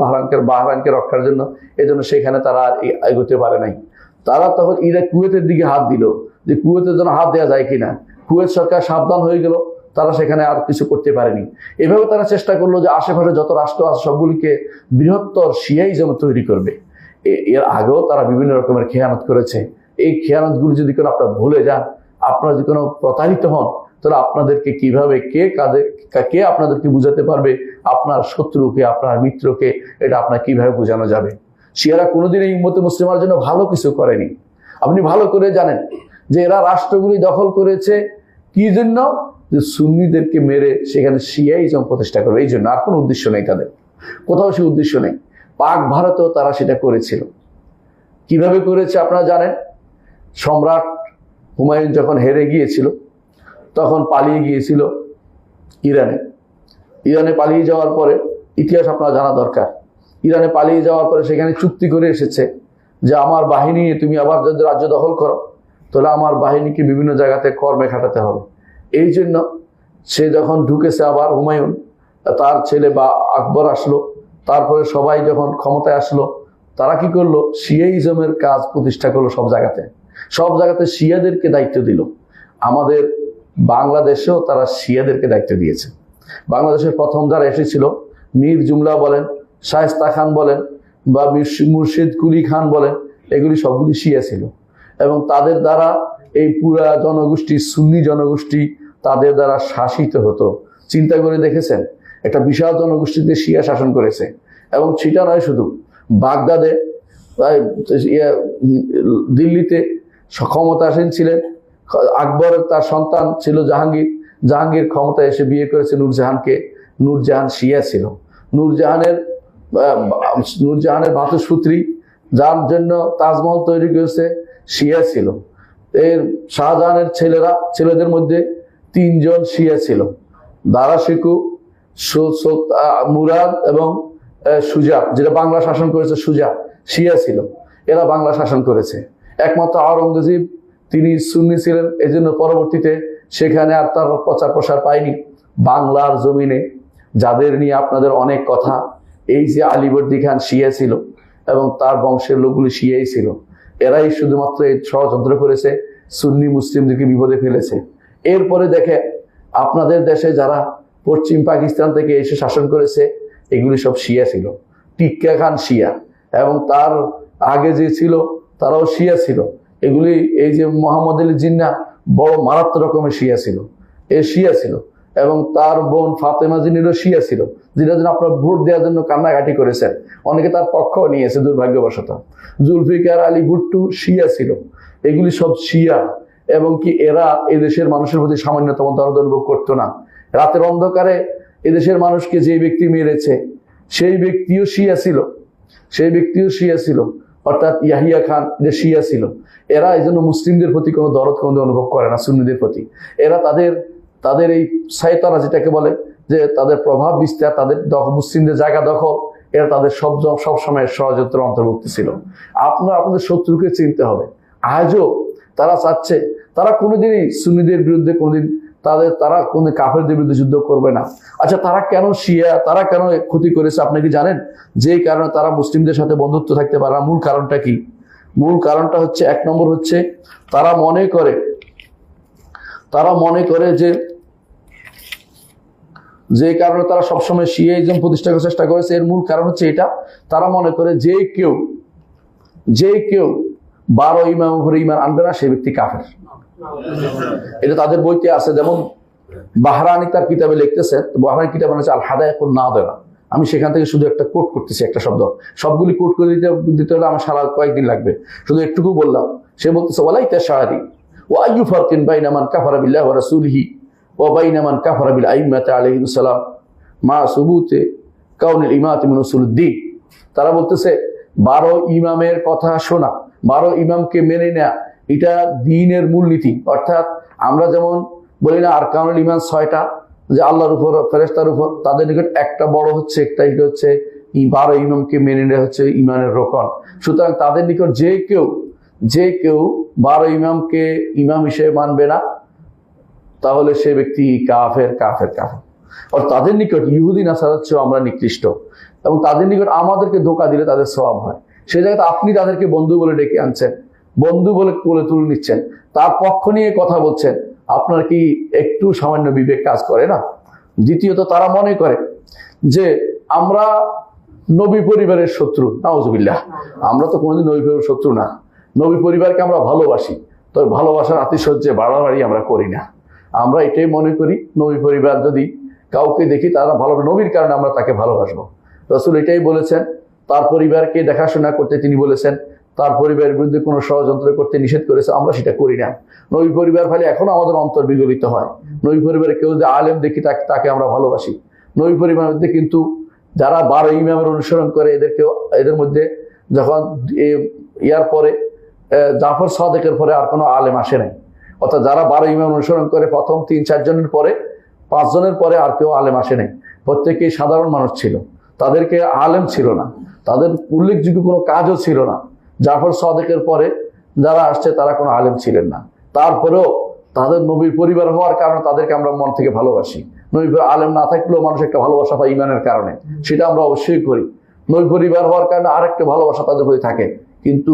বাহরাইনকে রক্ষার জন্য। এজন্য সেখানে তারা আর এগোতে পারে নাই। তারা তখন কুয়েতের দিকে হাত দিল, যে কুয়েতের জন্য হাত দেওয়া যায় কিনা। কুয়েত সরকার সাবধান হয়ে গেল, তারা সেখানে আর কিছু করতে পারেনি। এভাবে তারা চেষ্টা করলো যে আশেপাশে যত রাষ্ট্র আছে সবগুলিকে বৃহত্তর শিয়াইজম তৈরি করবে। এর আগেও তারা বিভিন্ন রকমের খেয়ানত করেছে। এই খেয়ানতগুলি যদি কোনো আপনারা ভুলে যান, আপনারা যদি কোনো প্রতারিত হন, তাহলে আপনাদেরকে কিভাবে কে আপনাদেরকে বুঝাতে পারবে? আপনার শত্রুকে, আপনার মিত্রকে, এটা আপনার কিভাবে বোঝানো যাবে? শিয়ারা কোনোদিন এই উম্মতে মুসলিমার জন্য ভালো কিছু করেনি। আপনি ভালো করে জানেন যে এরা রাষ্ট্রগুলি দখল করেছে কি জন্য? যে সুন্নিদেরকে মেরে সেখানে শিয়াইজম প্রতিষ্ঠা করবে, এই জন্য। আর কোনো উদ্দেশ্য নেই তাদের, কোথাও সে উদ্দেশ্য নেই। পাক ভারতেও তারা সেটা করেছিল। কিভাবে করেছে আপনারা জানেন? সম্রাট হুমায়ুন যখন হেরে গিয়েছিল, তখন পালিয়ে গিয়েছিল ইরানে পালিয়ে যাওয়ার পরে, ইতিহাস আপনারা জানা দরকার, ইরানে পালিয়ে যাওয়ার পরে সেখানে চুক্তি করে এসেছে যে আমার বাহিনী তুমি আবার যদি রাজ্য দখল করো, তাহলে আমার বাহিনীকে বিভিন্ন জায়গাতে কর্মে খাটাতে হবে। এই জন্য সে যখন ঢুকেছে আবার হুমায়ুন, তার ছেলে বা আকবর আসলো, তারপরে সবাই যখন ক্ষমতায় আসলো, তারা কি করলো? শিয়াইজমের কাজ প্রতিষ্ঠা করলো সব জায়গাতে শিয়াদেরকে দায়িত্ব দিল। আমাদের বাংলাদেশেও তারা শিয়াদেরকে দায়িত্ব দিয়েছে। বাংলাদেশের প্রথম যারা এসেছিল মীর জুমলা বলেন, শায়েস্তা খান বলেন বা মুর্শিদ কুলি খান বলেন, এগুলি সবগুলি শিয়া ছিল। এবং তাদের দ্বারা এই পুরা জনগোষ্ঠী, সুন্নি জনগোষ্ঠী তাদের দ্বারা শাসিত হতো। চিন্তা করে দেখেছেন, একটা বিশাল জনগোষ্ঠীতে শিয়া শাসন করেছে। এবং সেটা নয়, শুধু বাগদাদে, দিল্লিতে ক্ষমতাসীন ছিলেন আকবরের, তার সন্তান ছিল জাহাঙ্গীর। জাহাঙ্গীর ক্ষমতায় এসে বিয়ে করেছে নূরজাহানকে। নূরজাহান শিয়া ছিল। নূরজাহানের ভাতুষপুত্রী, যার জন্য তাজমহল তৈরি করেছে, শিয়া ছিল। এর শাহজাহানের ছেলেদের মধ্যে 3 জন শিয়া ছিল, দারা শিকু, মুরাদ এবং সুজা, যেটা বাংলা শাসন করেছে সুজা, শিয়া ছিল। এরা বাংলা শাসন করেছে। একমাত্র আওরঙ্গজেব তিনি সুন্নি ছিলেন, এই জন্য পরবর্তীতে সেখানে আর তার প্রচার প্রসার পায়নি। বাংলার জমিনে যাদের নিয়ে আপনাদের অনেক কথা, এই যে আলীবর্দী খান শিয়া ছিল এবং তার বংশের লোকগুলি শিয়াই ছিল। এরাই শুধুমাত্র এই ষড়যন্ত্র করেছে, সুন্নি মুসলিমদেরকে বিপদে ফেলেছে। এরপরে দেখে আপনাদের দেশে যারা পশ্চিম পাকিস্তান থেকে এসে শাসন করেছে, এগুলি সব শিয়া ছিল। টিক্কা খান শিয়া, এবং তার আগে যে ছিল তারাও শিয়া ছিল। এগুলি, এই যে মোহাম্মদ আলী জিন্নাহ, বড় মারাত্মক রকমের শিয়া ছিল। এ শিয়া ছিল, এবং তার বোন ফাতেমা জিন্নাহও শিয়া ছিল, যেটা জন্য আপনার ভোট দেওয়ার জন্য কান্নাকাটি করেছেন। অনেকে তার পক্ষও নিয়েছে দুর্ভাগ্যবশত। জুলফিকার আলী ভুট্টো শিয়া ছিল। এগুলি সব শিয়া, এবং কি এরা এদেশের মানুষের প্রতি সামান্যতম দরদ অনুভব করতো না। রাতের অন্ধকারে এদেশের মানুষকে যে ব্যক্তি মেরেছে, সেই ব্যক্তিও শিয়া ছিল। অর্থাৎ ইয়াহিয়া খান, যে শিয়া ছিল। এরা এই জন্য মুসলিমদের প্রতি কোনো দরদ কোনো অনুভব করে না, সুন্নিদের প্রতি। এরা তাদের এই সাইতারা, যেটাকে বলে যে তাদের প্রভাব বিস্তার, তাদের মুসলিমদের জায়গা দখল, এরা তাদের সব সময় ষড়যন্ত্রের অন্তর্ভুক্ত ছিল। আপনাদের শত্রুকে চিনতে হবে। আজও তারা চাচ্ছে, তারা কোনোদিনই সুন্নিদের বিরুদ্ধে কোনোদিন তারা কোনো কাফেরদের বিরুদ্ধে যুদ্ধ করবে না। আচ্ছা, তারা কেন শিয়া, তারা কেন ক্ষতি করেছে আপনি কি জানেন? যেই কারণে তারা মুসলিমদের সাথে বন্ধুত্ব থাকতে পারে না। মূল কারণটা কি? মূল কারণটা হচ্ছে, 1 নম্বর হচ্ছে, তারা মনে করে যে কারণে তারা সবসময় শিয়াইজম প্রতিষ্ঠা করার চেষ্টা করেছে, এর মূল কারণ হচ্ছে এটা, তারা মনে করে যে কেউ 12 ইমাম উপরে ইমান আনবে না, সে ব্যক্তি কাফের। এটা তাদের বইতে আছে। যেমন বাহরানি তার কিতাবে লিখতেছে, বাহরানি কিতাব হচ্ছে আল হাদায়াকুন নাদিরা। আমি সেখান থেকে শুধু একটা কোট করতেছি, একটা শব্দ। সবগুলি কোট করে দিতে হলে আমার সারা কয়েকদিন লাগবে, শুধু একটুকু বললাম। সে বলতেছে, ওয়ালাইতা শাহরি ওয়া আইয়ু ফারকিন বাইনা মান কাফারা বিল্লাহি ওয়া রাসূলিহি ওয়া বাইনা মান কাফারা বিল আইম্মাতি আলাইহিস সালাম মা সুবুতে কাউনিল ইমাতি মিন উসুলুদ্দিন। তারা বলতেছে 12 ইমামের কথা শোনা, 12 ইমামকে মেনে নেয়া, এটা দ্বীনের মূলনীতি। অর্থাৎ আমরা যেমন বলি না আরকানুল ঈমান 6টা, যে আল্লাহর উপর, ফেরেশতার উপর, তাদের নিকট একটা বড় হচ্ছে, এটা হচ্ছে 12 ইমামকে মেনে নেওয়া হচ্ছে ঈমানের রোকন। সুতরাং তাদের নিকট যে কেউ 12 ইমামকে ইমাম হিসেবে মানবে না, তাহলে সে ব্যক্তি কাফের। আর তাদের নিকট ইহুদি নাসারার চেয়েও আমরা নিকৃষ্ট, এবং তাদের নিকট আমাদেরকে ধোঁকা দিলে তাদের সওয়াব হয়। সেই জায়গাতে আপনি তাদেরকে বন্ধু বলে ডেকে আনছেন, বন্ধু বলে কোলে তুলে নিচ্ছেন, তার পক্ষ নিয়ে কথা বলছেন, আপনার কি একটু সামান্য বিবেক কাজ করে না? দ্বিতীয়ত, তারা মনে করে যে আমরা নবী পরিবারের শত্রু। নাউজুবিল্লাহ, আমরা তো কোনোদিন নবী পরিবারের শত্রু না। নবী পরিবারকে আমরা ভালোবাসি, তবে ভালোবাসার আতিশয্যে বাড়াবাড়ি আমরা করি না। আমরা এটাই মনে করি, নবী পরিবার যদি কাউকে দেখি তারা ভালো, নবীর কারণে আমরা তাকে ভালোবাসবো। রাসূল এটাই বলেছেন, তার পরিবারকে দেখাশোনা করতে তিনি বলেছেন, তার পরিবারের বিরুদ্ধে কোনো ষড়যন্ত্র করতে নিষেধ করেছে, আমরা সেটা করি না। নবী পরিবার ফলে এখনো আমাদের অন্তর বিগলিত হয়। নবী পরিবারে কেউ যদি আলেম দেখি তাকে আমরা ভালোবাসি। নবী পরিবারের মধ্যে কিন্তু যারা 12 ইমামের অনুসরণ করে, এদের মধ্যে যখন ইয়ার পরে জাফর সাদেকের পরে আর কোনো আলেম আসে নাই। অর্থাৎ যারা 12 ইমাম অনুসরণ করে, প্রথম 3-4 জনের পরে, 5 জনের পরে আর কেউ আলেম আসে নাই। প্রত্যেকেই সাধারণ মানুষ ছিল, তাদেরকে আলেম ছিল না, তাদের উল্লেখযোগ্য কোনো কাজও ছিল না। জাফর সাদেকের পরে যারা আসছে তারা কোনো আলেম ছিলেন না। তারপরেও তাদের নবীর পরিবার হওয়ার কারণে তাদেরকে আমরা মন থেকে ভালোবাসি। নবী আলেম না থাকলেও মানুষ একটা ভালোবাসা পায় ইমানের কারণে, সেটা আমরা অবশ্যই করি। নবী পরিবার হওয়ার কারণে আরেকটা ভালোবাসা তাদের প্রতি থাকে। কিন্তু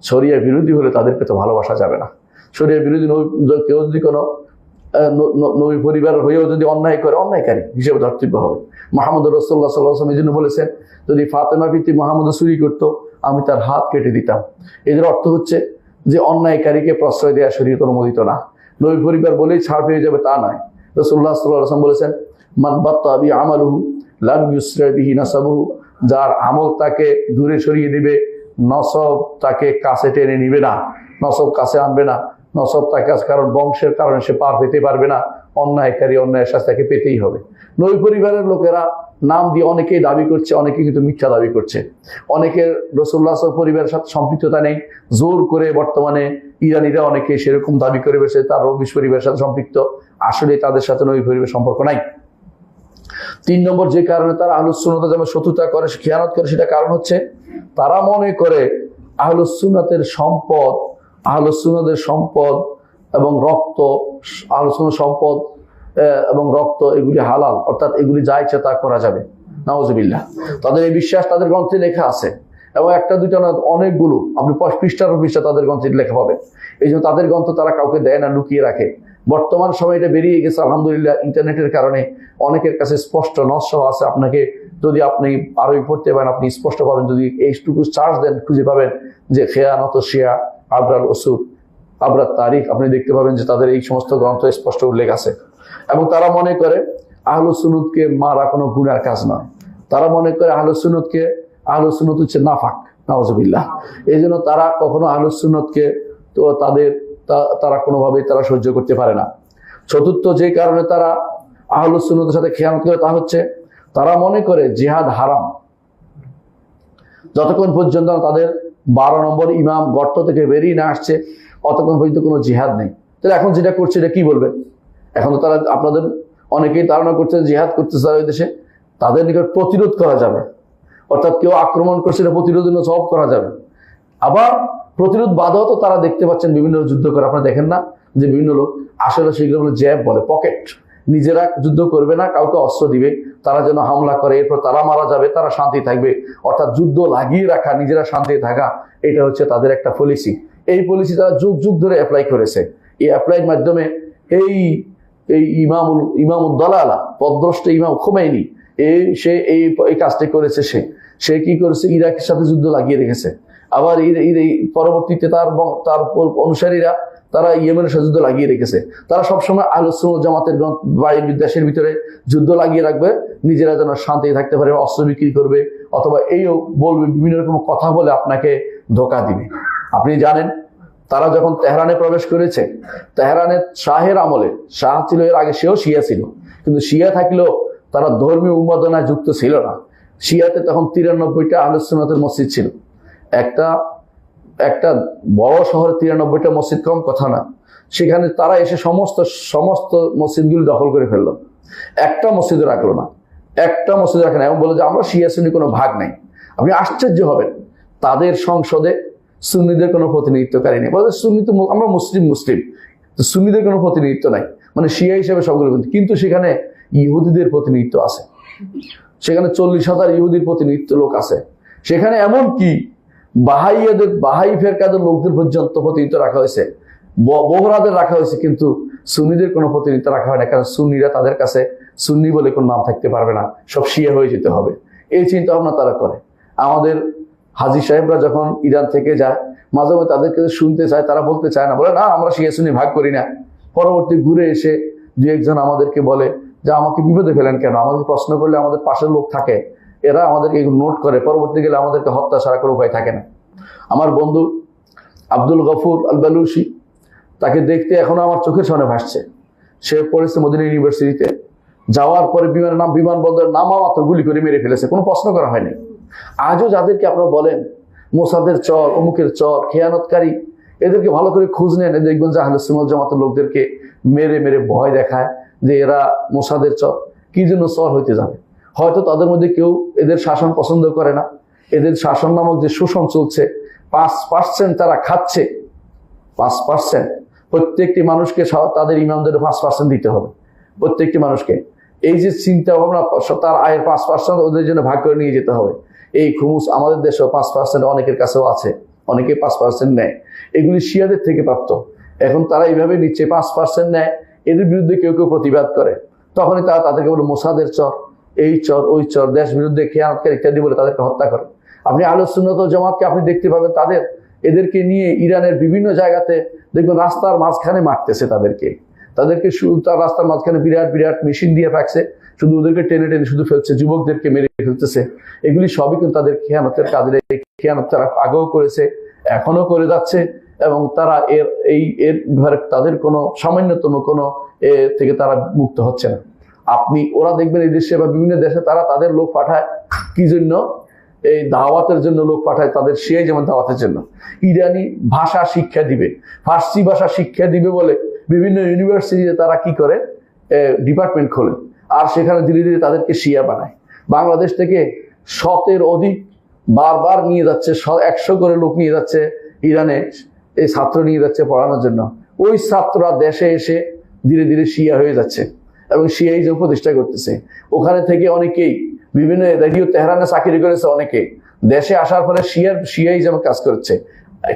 শরিয়া বিরোধী হলে তাদেরকে তো ভালোবাসা যাবে না। শরিয়া বিরোধী কেউ যদি কোনো নবী পরিবার হয়েও যদি অন্যায় করে অন্যায়কারী হিসেবে ধর্তব্য হবে। মুহাম্মদ রাসূলুল্লাহ সাল্লাল্লাহু আলাইহি ওয়াসাল্লাম এই জন্য বলেছেন, যদি ফাতেমা বিনতে মুহাম্মদ চুরি করতো আমি তার হাত কেটে দিতাম। এদের অর্থ হচ্ছে যে অন্যায়কারীকে প্রশ্রয় দেওয়া শরীয়ত অনুমোদিত না। নবী পরিবার বলেই ছাড় পেয়ে যাবে তা নয়। রাসূলুল্লাহ সাল্লাল্লাহু আলাইহি ওয়াসাল্লাম বলেছেন, মান বাত্তা বি আমালুহু লাম ইউসরা বিহি নাসাবুহু, যার আমল তাকে দূরে সরিয়ে দিবে, নসব তাকে কাছে টেনে নিবে না, নসব কাছে আনবে না, নসব তাকে, কারণ বংশের কারণে সে পার পেতে পারবে না, অন্যায়কারী অন্যায়ের শাস্তি তাকে পেতেই হবে। নবী পরিবারের লোকেরা নাম দিয়ে অনেকেই দাবি করছে, অনেকে কিন্তু মিথ্যা দাবি করছে। অনেকের রাসূলুল্লাহ পরিবারের সাথে সম্পৃক্ততা নেই, জোর করে বর্তমানে ইরানিরা অনেকে সেরকম দাবি করে বসে তার রবিশ পরিবারের সাথে সম্পৃক্ত, আসলে তাদের সাথে নবী পরিবারের সম্পর্ক নাই। 3 নম্বর যে কারণে তারা আহলুস সুন্নাতের যেমন শত্রুতা করে, খেয়ানত করে, সেটা কারণ হচ্ছে তারা মনে করে আহলুস সুন্নাতের সম্পদ, আহলুস সুন্নাতের সম্পদ এবং রক্ত, আহলুস সুন্নাতের সম্পদ এবং রক্ত এগুলি হালাল, অর্থাৎ এগুলি যা ইচ্ছা তা করা যাবে। নাউজুবিল্লাহ। তাদের এই বিশ্বাস তাদের গ্রন্থে লেখা আছে, এবং একটা দুইটা না, অনেকগুলো, আপনি পৃষ্ঠার পৃষ্ঠা তাদের গ্রন্থে লেখা পাবেন। এই জন্য তাদের গ্রন্থ তারা কাউকে দেয় না, লুকিয়ে রাখে। বর্তমান সময় এটা বেরিয়ে গেছে আলহামদুলিল্লাহ, ইন্টারনেটের কারণে অনেকের কাছে স্পষ্ট নস্য আছে। আপনাকে যদি আপনি আরবি পড়তে পারেন আপনি স্পষ্ট পাবেন, যদি এইটুকু চার্জ দেন খুঁজে পাবেন যে খেয়ানত শিয়া, আবরাল উসুর, আবরাত তারিখ, আপনি দেখতে পাবেন যে তাদের এই সমস্ত গ্রন্থ স্পষ্ট উল্লেখ আছে। এবং তারা মনে করে আহলুস সুন্নাতকে মারা কোনো গুনার কাজ নয়। তারা মনে করে আহলুস সুন্নাত হচ্ছে নাফাক, নাউজুবিল্লাহ। এই জন্য তারা কখনো আহলুস সুন্নাতকে তো তারা কোনোভাবেই তারা সহ্য করতে পারে না। চতুর্থ যে কারণে তারা আহলুস সুন্নাতের সাথে খেয়ানত করে তা হচ্ছে তারা মনে করে জিহাদ হারাম। যতক্ষণ পর্যন্ত তাদের 12 নম্বর ইমাম গর্ত থেকে বেরিয়ে না আসছে অতক্ষণ পর্যন্ত কোনো জিহাদ নেই। তাহলে এখন যেটা করছে এটা কি বলবেন? এখন তো তারা, আপনাদের অনেকেই ধারণা করছেন জিহাদ করতে চায় ওই দেশে, তাদের নিকট প্রতিরোধ করা যাবে, অর্থাৎ কেউ আক্রমণ করছে এটা প্রতিরোধের জন্য জবাব করা যাবে। আবার প্রতিরোধ বাধাও তো তারা দেখতে পাচ্ছেন বিভিন্ন যুদ্ধ করে, আপনারা দেখেন না যে বিভিন্ন লোক আসলে সেগুলো বলে জ্যাব বলে, পকেট, নিজেরা যুদ্ধ করবে না, কাউকে অস্ত্র দিবে, তারা যেন হামলা করে, এরপর তারা মারা যাবে, তারা শান্তি থাকবে। অর্থাৎ যুদ্ধ লাগিয়ে রাখা, নিজেরা শান্তি থাকা, এটা হচ্ছে তাদের একটা পলিসি। এই পলিসি তারা যুগ যুগ ধরে অ্যাপ্লাই করেছে। এই অ্যাপ্লাইয়ের মাধ্যমে এই ইমামুদ দালালা, পদভ্রষ্ট ইমাম খোমেনি, সে এই কাজটি করেছে। সে কি করেছে? ইরাকের সাথে যুদ্ধ লাগিয়ে রেখেছে। আবার পরবর্তীতে তার অনুসারীরা তারা ইয়েমেনের সাথে যুদ্ধ লাগিয়ে রেখেছে। তারা সবসময় আহলুস সুন্নাত জামাতের দেশের ভিতরে যুদ্ধ লাগিয়ে রাখবে, নিজেরা যেন শান্তি থাকতে পারে, অস্ত্র বিক্রি করবে, অথবা এইও বলবে, বিভিন্ন রকম কথা বলে আপনাকে ধোকা দিবে। আপনি জানেন তারা যখন তেহরানে প্রবেশ করেছে, তেহরানের শাহের আমলে, শাহ ছিল এর আগে, সেও শিয়া ছিল, কিন্তু শিয়া থাকলেও তারা ধর্মীয় উন্মাদনায় যুক্ত ছিল না। শিয়াতে তখন 93টা আহলুস সুন্নাতের মসজিদ ছিল। একটা বড় শহরে 93টা মসজিদ কম কথা না। সেখানে তারা এসে সমস্ত মসজিদগুলি দখল করে ফেললো, একটা মসজিদে রাখলো না, একটা মসজিদে রাখে না, এবং বলে যে আমরা শিয়া সুন্নি কোনো ভাগ নাই। আপনি আশ্চর্য হবেন, তাদের সংসদে সুন্নিদের কোনো প্রতিনিধিত্বকারী নেই। বলে সুন্নি তো আমরা মুসলিম, তো সুন্নিদের কোনো প্রতিনিধিত্ব নাই, মানে শিয়া হিসেবে সবগুলো। কিন্তু সেখানে ইহুদিদের প্রতিনিধিত্ব আছে, সেখানে 40,000 ইহুদির প্রতিনিধিত্ব লোক আছে। সেখানে এমন কি বাহাই ফেরকাদের লোকদের পর্যন্ত প্রতিনিধিত্ব রাখা হয়েছে, বহরাদের রাখা হয়েছে, কিন্তু সুন্নিদের কোনো প্রতিনিধিত্ব রাখা হয় না। কারণ সুন্নিরা তাদের কাছে সুন্নি বলে কোনো নাম থাকতে পারবে না, সব শিয়া হয়ে যেতে হবে, এই চিন্তা ভাবনা তারা করে। আমাদের হাজী সাহেবরা যখন ইরান থেকে যায়, মাঝে মাঝে তাদেরকে শুনতে চায়, তারা বলতে চায় না, বলে না আমরা শিয়া সুন্নি ভাগ করি না। পরবর্তী ঘুরে এসে 2-1 আমাদেরকে বলে যে আমাকে বিপদে ফেলেন কেন, আমাদের প্রশ্ন করলে আমাদের পাশের লোক থাকে, এরা আমাদেরকে নোট করে, পরবর্তী গেলে আমাদেরকে হত্যা ছাড়া কোনো উপায় থাকে না। আমার বন্ধু আব্দুল গফুর আল বালুশি, তাকে দেখতে এখনো আমার চোখের সামনে ভাসছে। সে পড়েছে মদিনা ইউনিভার্সিটিতে, যাওয়ার পরে বিমানবন্দরের নামা মাত্র গুলি করে মেরে ফেলেছে, কোনো প্রশ্ন করা হয়নি। আজও যাদেরকে আপনারা বলেন মোসাদের চর, অমুকের চর, খেয়ানতকারী, এদেরকে ভালো করে খোঁজ নেন, দেখবেন যে আহলে সুন্নাত জামাতের লোকদেরকে মেরে মেরে ভয় দেখায় যে এরা মোসাদের চর। কি জন্য চর হইতে যাবে? হয়তো তাদের মধ্যে কেউ এদের শাসন পছন্দ করে না, এদের শাসন নামক যে শোষণ চলছে, 5% তারা খাচ্ছে, 5%। প্রত্যেকটি মানুষকে তাদের ইমামদের 5% দিতে হবে, প্রত্যেকটি মানুষকে। এই যে চিন্তা ভাবনা, তার আয়ের 5% ওদের জন্য ভাগ করে নিয়ে যেতে হবে। এই খুমুস আমাদের দেশেও 5% অনেকের কাছেও আছে, অনেকে 5% নেয়। এগুলি শিয়াদের থেকে প্রাপ্ত। এখন তারা এইভাবে নিচ্ছে, 5% নেয়, এদের বিরুদ্ধে কেউ কেউ প্রতিবাদ করে, তখনই তারা তাদেরকে বলে মোসাদের চর, এই চর ওই চর, দেশ বিরুদ্ধে খেয়ানতকারী ইত্যাদি বলে তাদেরকে হত্যা করে। আপনি আহলে সুন্নাত ওয়াল জামাতকে আপনি দেখতে পাবেন এদেরকে নিয়ে ইরানের বিভিন্ন জায়গাতে দেখবেন রাস্তার মাঝখানে মারতেছে তাদেরকে রাস্তার মাঝখানে বিরাট বিরাট মেশিন দিয়ে রাখছে, শুধু ওদেরকে টেনে টেনে শুধু ফেলছে, যুবকদেরকে মেরে ফেলতেছে। এগুলি সবই কিন্তু তাদের খেয়ানতের কাজে, খেয়ানত তারা আগেও করেছে, এখনো করে যাচ্ছে, এবং তারা এর তাদের কোনো সামান্যতম কোনো থেকে তারা মুক্ত হচ্ছে না। ওরা দেখবেন এই দেশে বা বিভিন্ন দেশে তারা তাদের লোক পাঠায় কি জন্য? এই দাওয়াতের জন্য লোক পাঠায়, তাদের শিয়াই যেমন দাওয়াতের জন্য। ইরানি ভাষা শিক্ষা দিবে, ফার্সি ভাষা শিক্ষা দিবে বলে বিভিন্ন ইউনিভার্সিটিতে তারা কি করে, ডিপার্টমেন্ট খোলে, আর সেখানে ধীরে ধীরে তাদেরকে শিয়া বানায়। বাংলাদেশ থেকে 100-এর অধিক বারবার নিয়ে যাচ্ছে, 100 করে লোক নিয়ে যাচ্ছে ইরানে, এই ছাত্র নিয়ে যাচ্ছে পড়ানোর জন্য। ওই ছাত্ররা দেশে এসে ধীরে ধীরে শিয়া হয়ে যাচ্ছে এবং শিয়াইজম প্রতিষ্ঠা করতেছে। ওখানে থেকে অনেকেই বিভিন্ন রেডিও তেহরানে চাকরি করেছে, অনেকে দেশে আসার পরে শিয়াইজম কাজ করছে,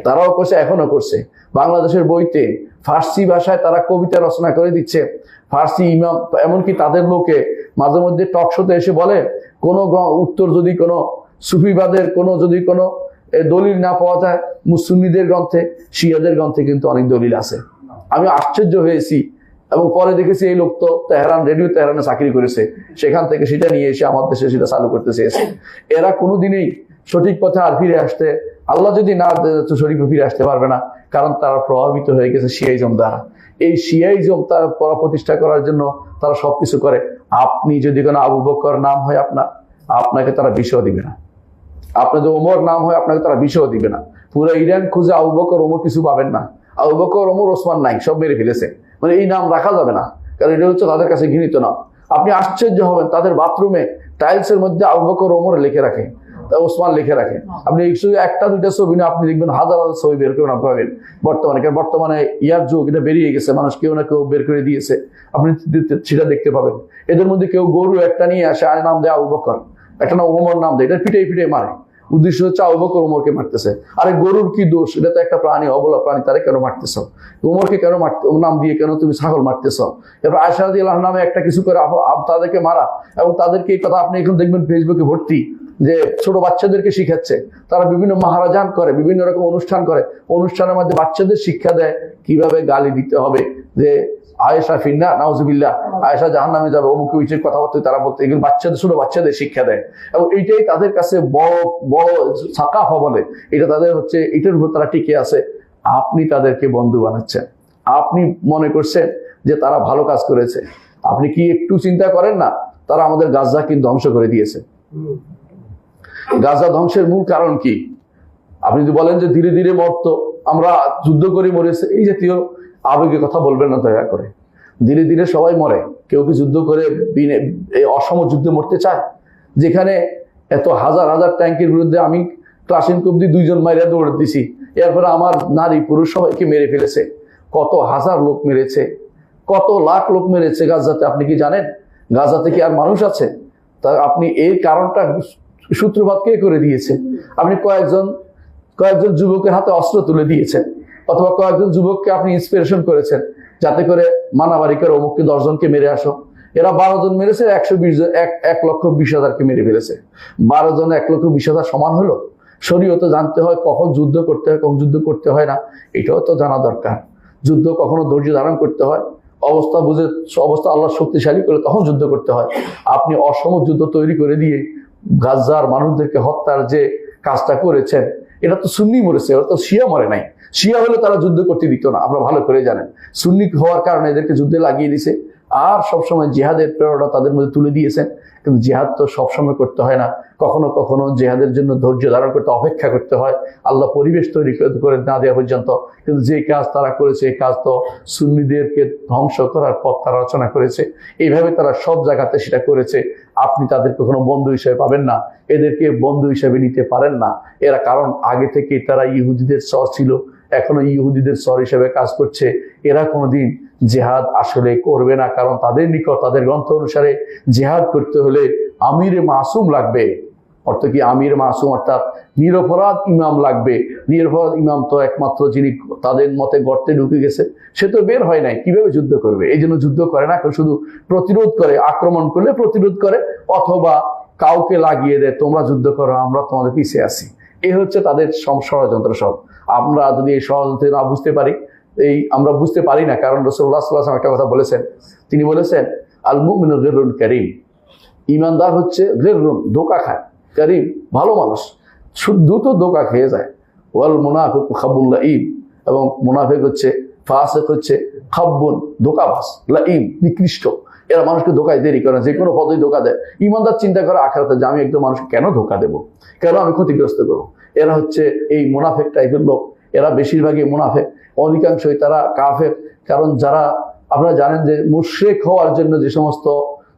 তারাও করছে, এখনো করছে। বাংলাদেশের বইতে ফার্সি ভাষায় তারা কবিতা রচনা করে দিচ্ছে, ফার্সি ইমাম, এমনকি তাদের লোকে মাঝে মধ্যে টক শোতে এসে বলে কোনো উত্তর যদি কোনো সুফিবাদের যদি কোনো দলিল না পাওয়া যায় মুসলিমদের গ্রন্থে, শিয়াদের গ্রন্থে কিন্তু অনেক দলিল আছে। আমি আশ্চর্য হয়েছি এবং পরে দেখেছি এই লোক তো রেডিও তেহরানে চাকরি করেছে, সেখান থেকে সেটা নিয়ে এসে আমার দেশে সেটা চালু করতে চেয়েছে। এরা কোনোদিনই সঠিক পথে আর ফিরে আসতে, আল্লাহ যদি না সঠিক ফিরে আসতে পারবে না, কারণ তারা প্রভাবিত হয়ে গেছে শিয়াইজম দ্বারা। এই শিয়াইজম তার প্রতিষ্ঠা করার জন্য তারা সবকিছু করে। আপনি যদি কোনো আবু বকর নাম হয় আপনাকে তারা বিষও দিবে না, আপনার যদি ওমর নাম হয় আপনাকে তারা বিষও দিবে না। পুরো ইরান খুঁজে আবু বকর ওমর কিছু পাবেন না, আবু বকর ওমর ওসমান নাই, সব মেরে ফেলেছে। মানে এই নাম রাখা যাবে না, কারণ এটা হচ্ছে তাদের কাছে ঘৃণিত নাম। আপনি আশ্চর্য হবেন, তাদের বাথরুমে টাইলসের মধ্যে আবু বকর ওমর লিখে রাখে, ওসমান লিখে রাখে। আপনি একটা দুইটা ছবি না, আপনি দেখবেন হাজার হাজার ছবি বের করে পাবেন বর্তমানে ইয়ার যুগ, এটা বেরিয়ে গেছে, মানুষ কেউ না কেউ বের করে দিয়েছে, আপনি সেটা দেখতে পাবেন। এদের মধ্যে কেউ গরু একটা নিয়ে আসে, আর নাম দেয় আবু বকর, একটা না ওমর নাম দেয়, এটা পিটে মারে, উদ্দেশ্য হচ্ছে আবু বকর ওমরকে মারতেছে। আরে গরুর কি দোষ? এটা তো একটা প্রাণী, অবলা প্রাণী, তারা কেন মারতেছ? ওমরকে কেন নাম দিয়ে কেন তুমি ছাগল মারতেছ? এবার আয়েশা রাদিয়াল্লাহু নামে একটা কিছু করে তাদেরকে মারা, এবং তাদেরকে এই কথা আপনি এখন দেখবেন ফেসবুকে ভর্তি, যে ছোট বাচ্চাদেরকে শিখাচ্ছে, তারা বিভিন্ন মাহারাজান করে, বিভিন্ন রকম অনুষ্ঠান করে, অনুষ্ঠানের মধ্যে বাচ্চাদের শিক্ষা দেয় কিভাবে গালি দিতে হবে, যে আয়েশা ফিন্না নাউজুবিল্লাহ, আয়েশা জাহান্নামে যাবে, অমুক উইচের কথাবার্তা তারা বলতে, এগুলো ছোট বাচ্চাদের শিক্ষা দেয়। এবং এইটাই তাদের কাছে বড় সাকাফা বলে, এটা তাদের হচ্ছে, এটার উপর তারা টিকে আছে। আপনি তাদেরকে বন্ধু বানাচ্ছেন, আপনি মনে করছেন যে তারা ভালো কাজ করেছে। আপনি কি একটু চিন্তা করেন না, তারা আমাদের গাজাকে ধ্বংস করে দিয়েছে। গাজা ধ্বংসের মূল কারণ কি? আপনি যদি বলেন যে ধীরে ধীরে মরতো, আমরা যুদ্ধ করে মরেছে, এই জাতীয় আবেগে কথা বলবেন না দয়া করে। ধীরে ধীরে সবাই মরে, কেউ কি যুদ্ধ করে অসম যুদ্ধে মরতে চায়? যেখানে এত হাজার হাজার ট্যাঙ্কের বিরুদ্ধে আমি ক্লাসিনকোপ দিয়ে 2 জন মাইরা দৌড়ে দিছি, এরপরে আমার নারী পুরুষ সবাইকে মেরে ফেলেছে। কত হাজার লোক মেরেছে, কত লাখ লোক মেরেছে গাজাতে। আপনি কি জানেন গাজাতে কি আর মানুষ আছে? তা আপনি এই কারণটা সূত্রপাত কে করে দিয়েছে? আপনি কয়েকজন যুবকের হাতে অস্ত্র তুলে দিয়েছেন, অথবা কয়েকজন যুবককে আপনি ইন্সপিরেশন করেছেন, যাতে করে মানাবাড়ি করে অমুককে 10 জনকে মেরে আসো। এরা 12 জন মেরেছে, 1,20,000-কে মেরে ফেলেছে। 12 জন 1,20,000 সমান হলো? শরীয়তে জানতে হয় কখন যুদ্ধ করতে হয়, কখন যুদ্ধ করতে হয় না, এটাও তো জানা দরকার। যুদ্ধ কখনো ধৈর্য ধারণ করতে হয়, অবস্থা বুঝে, অবস্থা আল্লাহ শক্তিশালী করে তখন যুদ্ধ করতে হয়। আপনি অসম যুদ্ধ তৈরি করে দিয়ে গাজার মানুষদেরকে হত্যার যে কাজটা করেছেন, এটা তো সুন্নি মরেছে, ওরা তো শিয়া মরে নাই। শিয়া হলে তারা যুদ্ধ করতে দিত না, আপনারা ভালো করে জানেন। সুন্নি হওয়ার কারণে এদেরকে যুদ্ধে লাগিয়ে দিছে, আর সবসময় জিহাদের প্রেরণা তাদের মধ্যে তুলে দিয়েছেন। কিন্তু জিহাদ তো সবসময় করতে হয় না, কখনো কখনো জিহাদের জন্য ধৈর্য ধারণ করতে, অপেক্ষা করতে হয়, আল্লাহ পরিবেশ তৈরি করে না দেওয়া পর্যন্ত। কিন্তু যে কাজ তারা করেছে, এই কাজ তো সুন্নিদেরকে ধ্বংস করার পথ তারা রচনা করেছে। এইভাবে তারা সব জায়গাতে সেটা করেছে। আপনি তাদেরকে কোনো বন্ধু হিসেবে পাবেন না, এদেরকে বন্ধু হিসেবে নিতে পারেন না। এরা কারণ আগে থেকে তারা ইহুদিদের সর ছিল, এখনো ইহুদিদের সর হিসেবে কাজ করছে। এরা কোনোদিন জেহাদ আসলে করবে না, কারণ তাদের নিকট, তাদের গ্রন্থ অনুসারে জেহাদ করতে হলে আমিরে মাসুম লাগবে। অর্থ কি আমির মাসুম অর্থাৎ নিরপরাধ ইমাম লাগবে। নিরপরাধ ইমাম তো একমাত্র যিনি তাদের মতে গর্তে ঢুকে গেছে, সে তো বের হয় নাই, কিভাবে যুদ্ধ করবে? এই জন্য যুদ্ধ করে না, শুধু প্রতিরোধ করে, আক্রমণ করলে প্রতিরোধ করে, অথবা কাউকে লাগিয়ে দেয়, তোমরা যুদ্ধ করো, আমরা তোমাদের পিছিয়ে আছি। এই হচ্ছে তাদের ষড়যন্ত্র সব। আমরা যদি এই ষড়যন্ত্র না বুঝতে পারি, আমরা বুঝতে পারি না, কারণ রাসূলুল্লাহ সাল্লাল্লাহু আলাইহি ওয়াসাল্লাম একটা কথা বলেছেন। তিনি বলেছেন, আল মুমিনু গিররুন কারীম, ইমানদার হচ্ছে গিররুন, ধোঁকা খায়, কারীম, ভালো মানুষ, দ্রুত ধোঁকা খেয়ে যায়। ওয়াল মুনাফিকু খাব্বুন লাঈম, এবং মুনাফিক হচ্ছে, ফাসিক হচ্ছে খাব্বুন, ধোঁকাবাজ, লাঈম, নিকৃষ্ট। এরা মানুষকে ধোঁকায় দেরি করে, যে কোনো পদে ধোঁকা দেয়। ইমানদার চিন্তা করে আখিরাতে যে আমি একদম মানুষকে কেন ধোঁকা দেবো, কেন আমি ক্ষতিগ্রস্ত করবো। এরা হচ্ছে এই মুনাফিক টাইপের লোক। এরা বেশিরভাগই মুনাফিক, অধিকাংশই তারা কাফের। কারণ যারা, আপনারা জানেন যে মুশরিক হওয়ার জন্য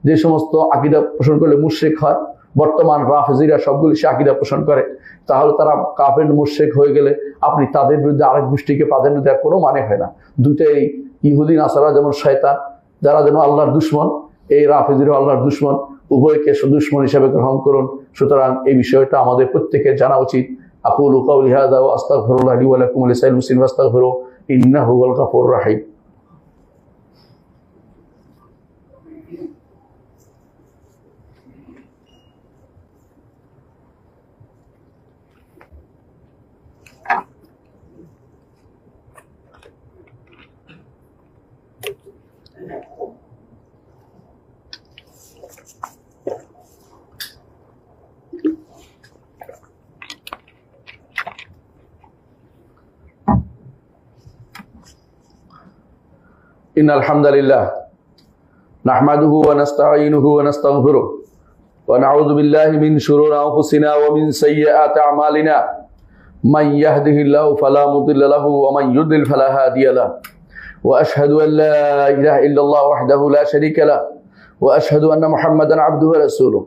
যে সমস্ত আকীদা পোষণ করলে মুশরিক হয়, বর্তমান রাফেজিরা সবগুলি সে আকীদা পোষণ করে, তাহলে তারা কাফের মুশরিক হয়ে গেলে আপনি তাদের বিরুদ্ধে আরেক গোষ্ঠীকে প্রাধান্য দেওয়ার কোনো মানে হয় না। দুটাই, ইহুদি নাসারা যেমন শয়তান, যারা যেন আল্লাহর দুশমন, এই রাফেজিরা আল্লাহর দুশমন, উভয়কে দুশমন হিসাবে গ্রহণ করুন। সুতরাং এই বিষয়টা আমাদের প্রত্যেকের জানা উচিত। আকুলু কাওলি হাযা ওয়া আস্তাগফিরুল্লাহ লি ওয়া লাকুম ওয়া লিসাইরিল মুসলিমিন ফাস্তাগফিরুহু ইন্নাহু হুয়াল গাফুরুর রাহিম। ইন্নাল হামদালিল্লাহ নাহমাদুহু ওয়া নাস্তাঈনুহু ওয়া নাস্তাগফিরুহু ওয়া নাউযু বিল্লাহি মিন শুরুরি আনফুসিনা ওয়া মিন সাইয়্যাতি আমালিনা মান ইয়াহদিহিল্লাহু ফালা মুদিল্লা লাহু ওয়া মান ইউদ্লিল ফালা হাদিয়া লাহু ওয়া আশহাদু আন লা ইলাহা ইল্লাল্লাহ ওয়াহদাহু লা শারীকা লাহু ওয়া আশহাদু আন্না মুহাম্মাদান আবদুহু ওয়া রাসূলুহু।